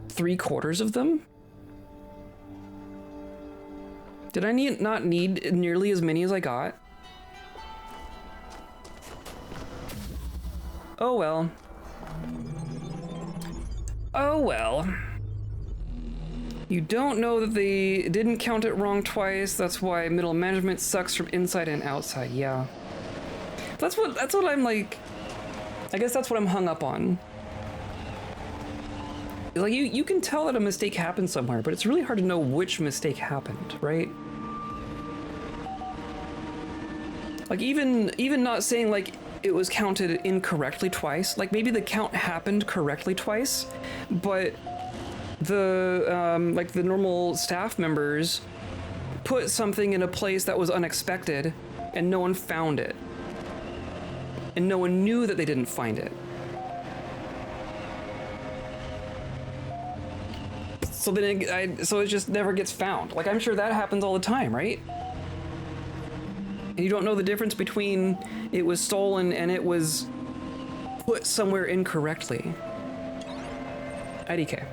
3/4 of them? Did I not need nearly as many as I got? Oh well. Oh well. You don't know that they didn't count it wrong twice. That's why middle management sucks from inside and outside. Yeah. That's what I'm like. I guess that's what I'm hung up on. Like you can tell that a mistake happened somewhere, but it's really hard to know which mistake happened, right? Like even not saying like it was counted incorrectly twice. Like maybe the count happened correctly twice, but the like the normal staff members put something in a place that was unexpected and no one found it. And no one knew that they didn't find it. So then so it just never gets found. Like I'm sure that happens all the time, right? And you don't know the difference between it was stolen and it was put somewhere incorrectly. IDK.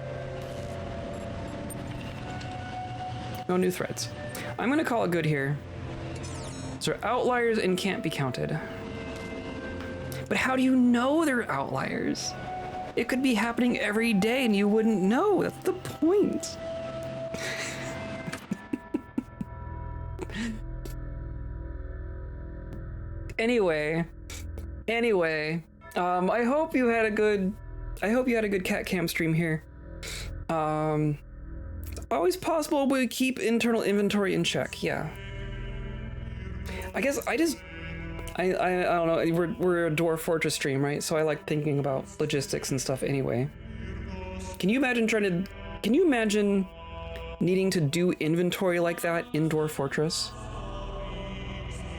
No new threads. I'm gonna call it good here. So outliers and can't be counted. But how do you know they're outliers? It could be happening every day and you wouldn't know. That's the point. Anyway, I hope you had a good cat cam stream here. Always possible we keep internal inventory in check. Yeah. I guess I don't know. We're a Dwarf Fortress stream, right? So I like thinking about logistics and stuff anyway. Can you imagine needing to do inventory like that in Dwarf Fortress?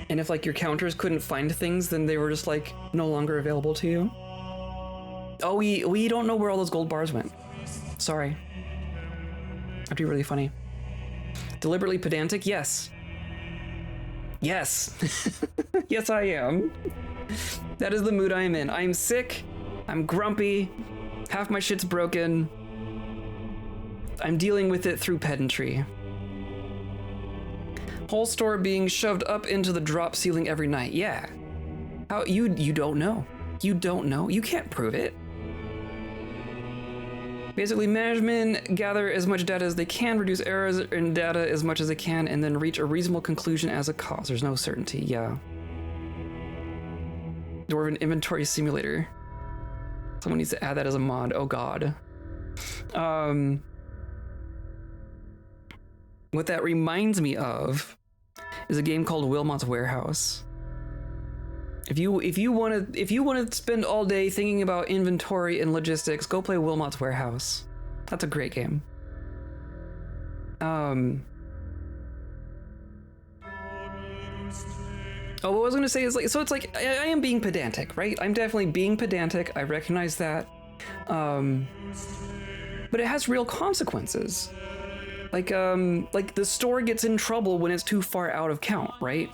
And if like your counters couldn't find things, then they were just like no longer available to you? Oh, we don't know where all those gold bars went. Sorry. That'd be really funny. Deliberately pedantic? Yes. Yes. Yes, I am. That is the mood I am in. I'm sick. I'm grumpy. Half my shit's broken. I'm dealing with it through pedantry. Whole store being shoved up into the drop ceiling every night. Yeah. How you don't know. You don't know. You can't prove it. Basically, management gather as much data as they can, reduce errors in data as much as they can, and then reach a reasonable conclusion as a cause. There's no certainty, yeah. Dwarven inventory simulator. Someone needs to add that as a mod. Oh god. What that reminds me of is a game called Wilmot's Warehouse. If you want to spend all day thinking about inventory and logistics, go play Wilmot's Warehouse. That's a great game. Oh, what I was gonna say is like, so it's like I am being pedantic, right? I'm definitely being pedantic. I recognize that, but it has real consequences. Like the store gets in trouble when it's too far out of count, right?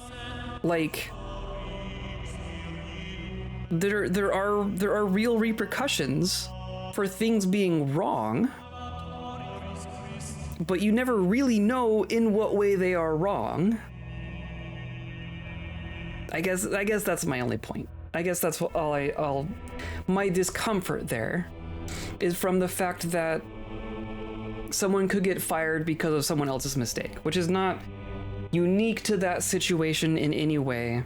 Like there are real repercussions for things being wrong, but you never really know in what way they are wrong. I guess that's my only point. I guess that's what all my discomfort there is from the fact that someone could get fired because of someone else's mistake, which is not unique to that situation in any way.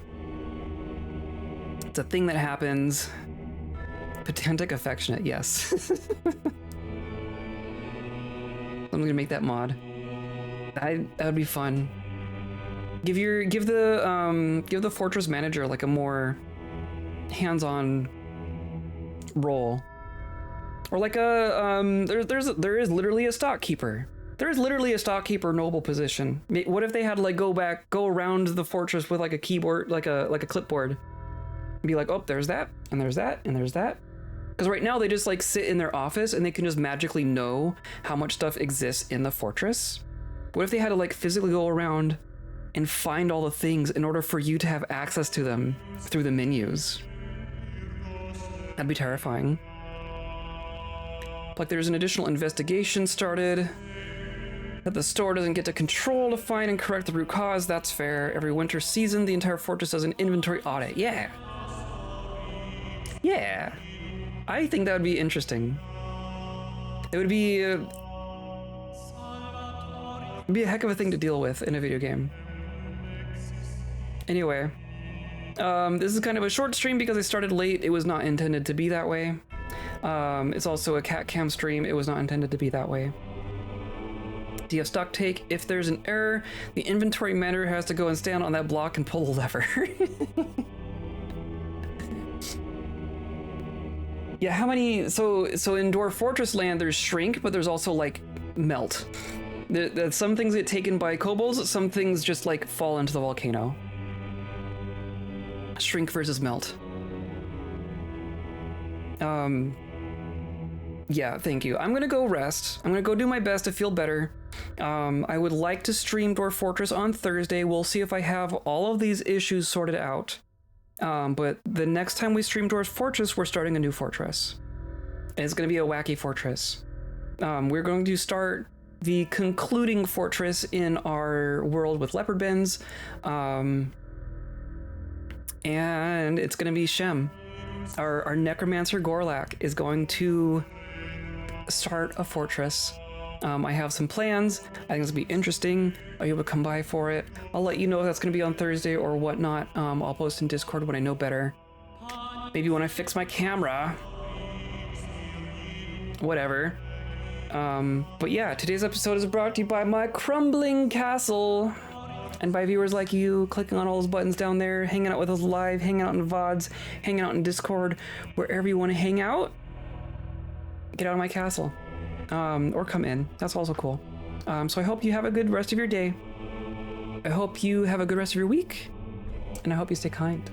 It's a thing that happens. Pedantic affectionate, yes. I'm gonna make that mod. That would be fun. Give the fortress manager like a more hands-on role, or like a there is literally a stockkeeper. There is literally a stockkeeper noble position. What if they had to like go around the fortress with like a keyboard, like a clipboard, and be like, oh, there's that, and there's that, and there's that. Because right now they just like sit in their office and they can just magically know how much stuff exists in the fortress. What if they had to like physically go around and find all the things in order for you to have access to them through the menus? That'd be terrifying. Like there's an additional investigation started that the store doesn't get to control to find and correct the root cause. That's fair. Every winter season, the entire fortress does an inventory audit. Yeah. Yeah. I think that would be interesting. It would be a heck of a thing to deal with in a video game. Anyway, this is kind of a short stream because I started late. It was not intended to be that way. It's also a cat cam stream. It was not intended to be that way. Do you have stock take? If there's an error, the inventory manager has to go and stand on that block and pull the lever. Yeah, how many? So in Dwarf Fortress land, there's shrink, but there's also like melt. Some things get taken by kobolds. Some things just like fall into the volcano. Shrink versus melt. Yeah, thank you. I'm gonna go rest. I'm gonna go do my best to feel better. I would like to stream Dwarf Fortress on Thursday. We'll see if I have all of these issues sorted out. But the next time we stream Dwarf Fortress, we're starting a new fortress. And it's gonna be a wacky fortress. We're going to start the concluding fortress in our world with leopard bends. And it's gonna be Shem. Our necromancer Gorlak is going to start a fortress. I have some plans. I think it's gonna be interesting. Are you able to come by for it? I'll let you know if that's gonna be on Thursday or whatnot. I'll post in Discord when I know better. Maybe when I fix my camera. Whatever. But yeah, today's episode is brought to you by my crumbling castle. And by viewers like you, clicking on all those buttons down there, hanging out with us live, hanging out in VODs, hanging out in Discord, wherever you want to hang out, get out of my castle. Or come in. That's also cool. So I hope you have a good rest of your day. I hope you have a good rest of your week. And I hope you stay kind.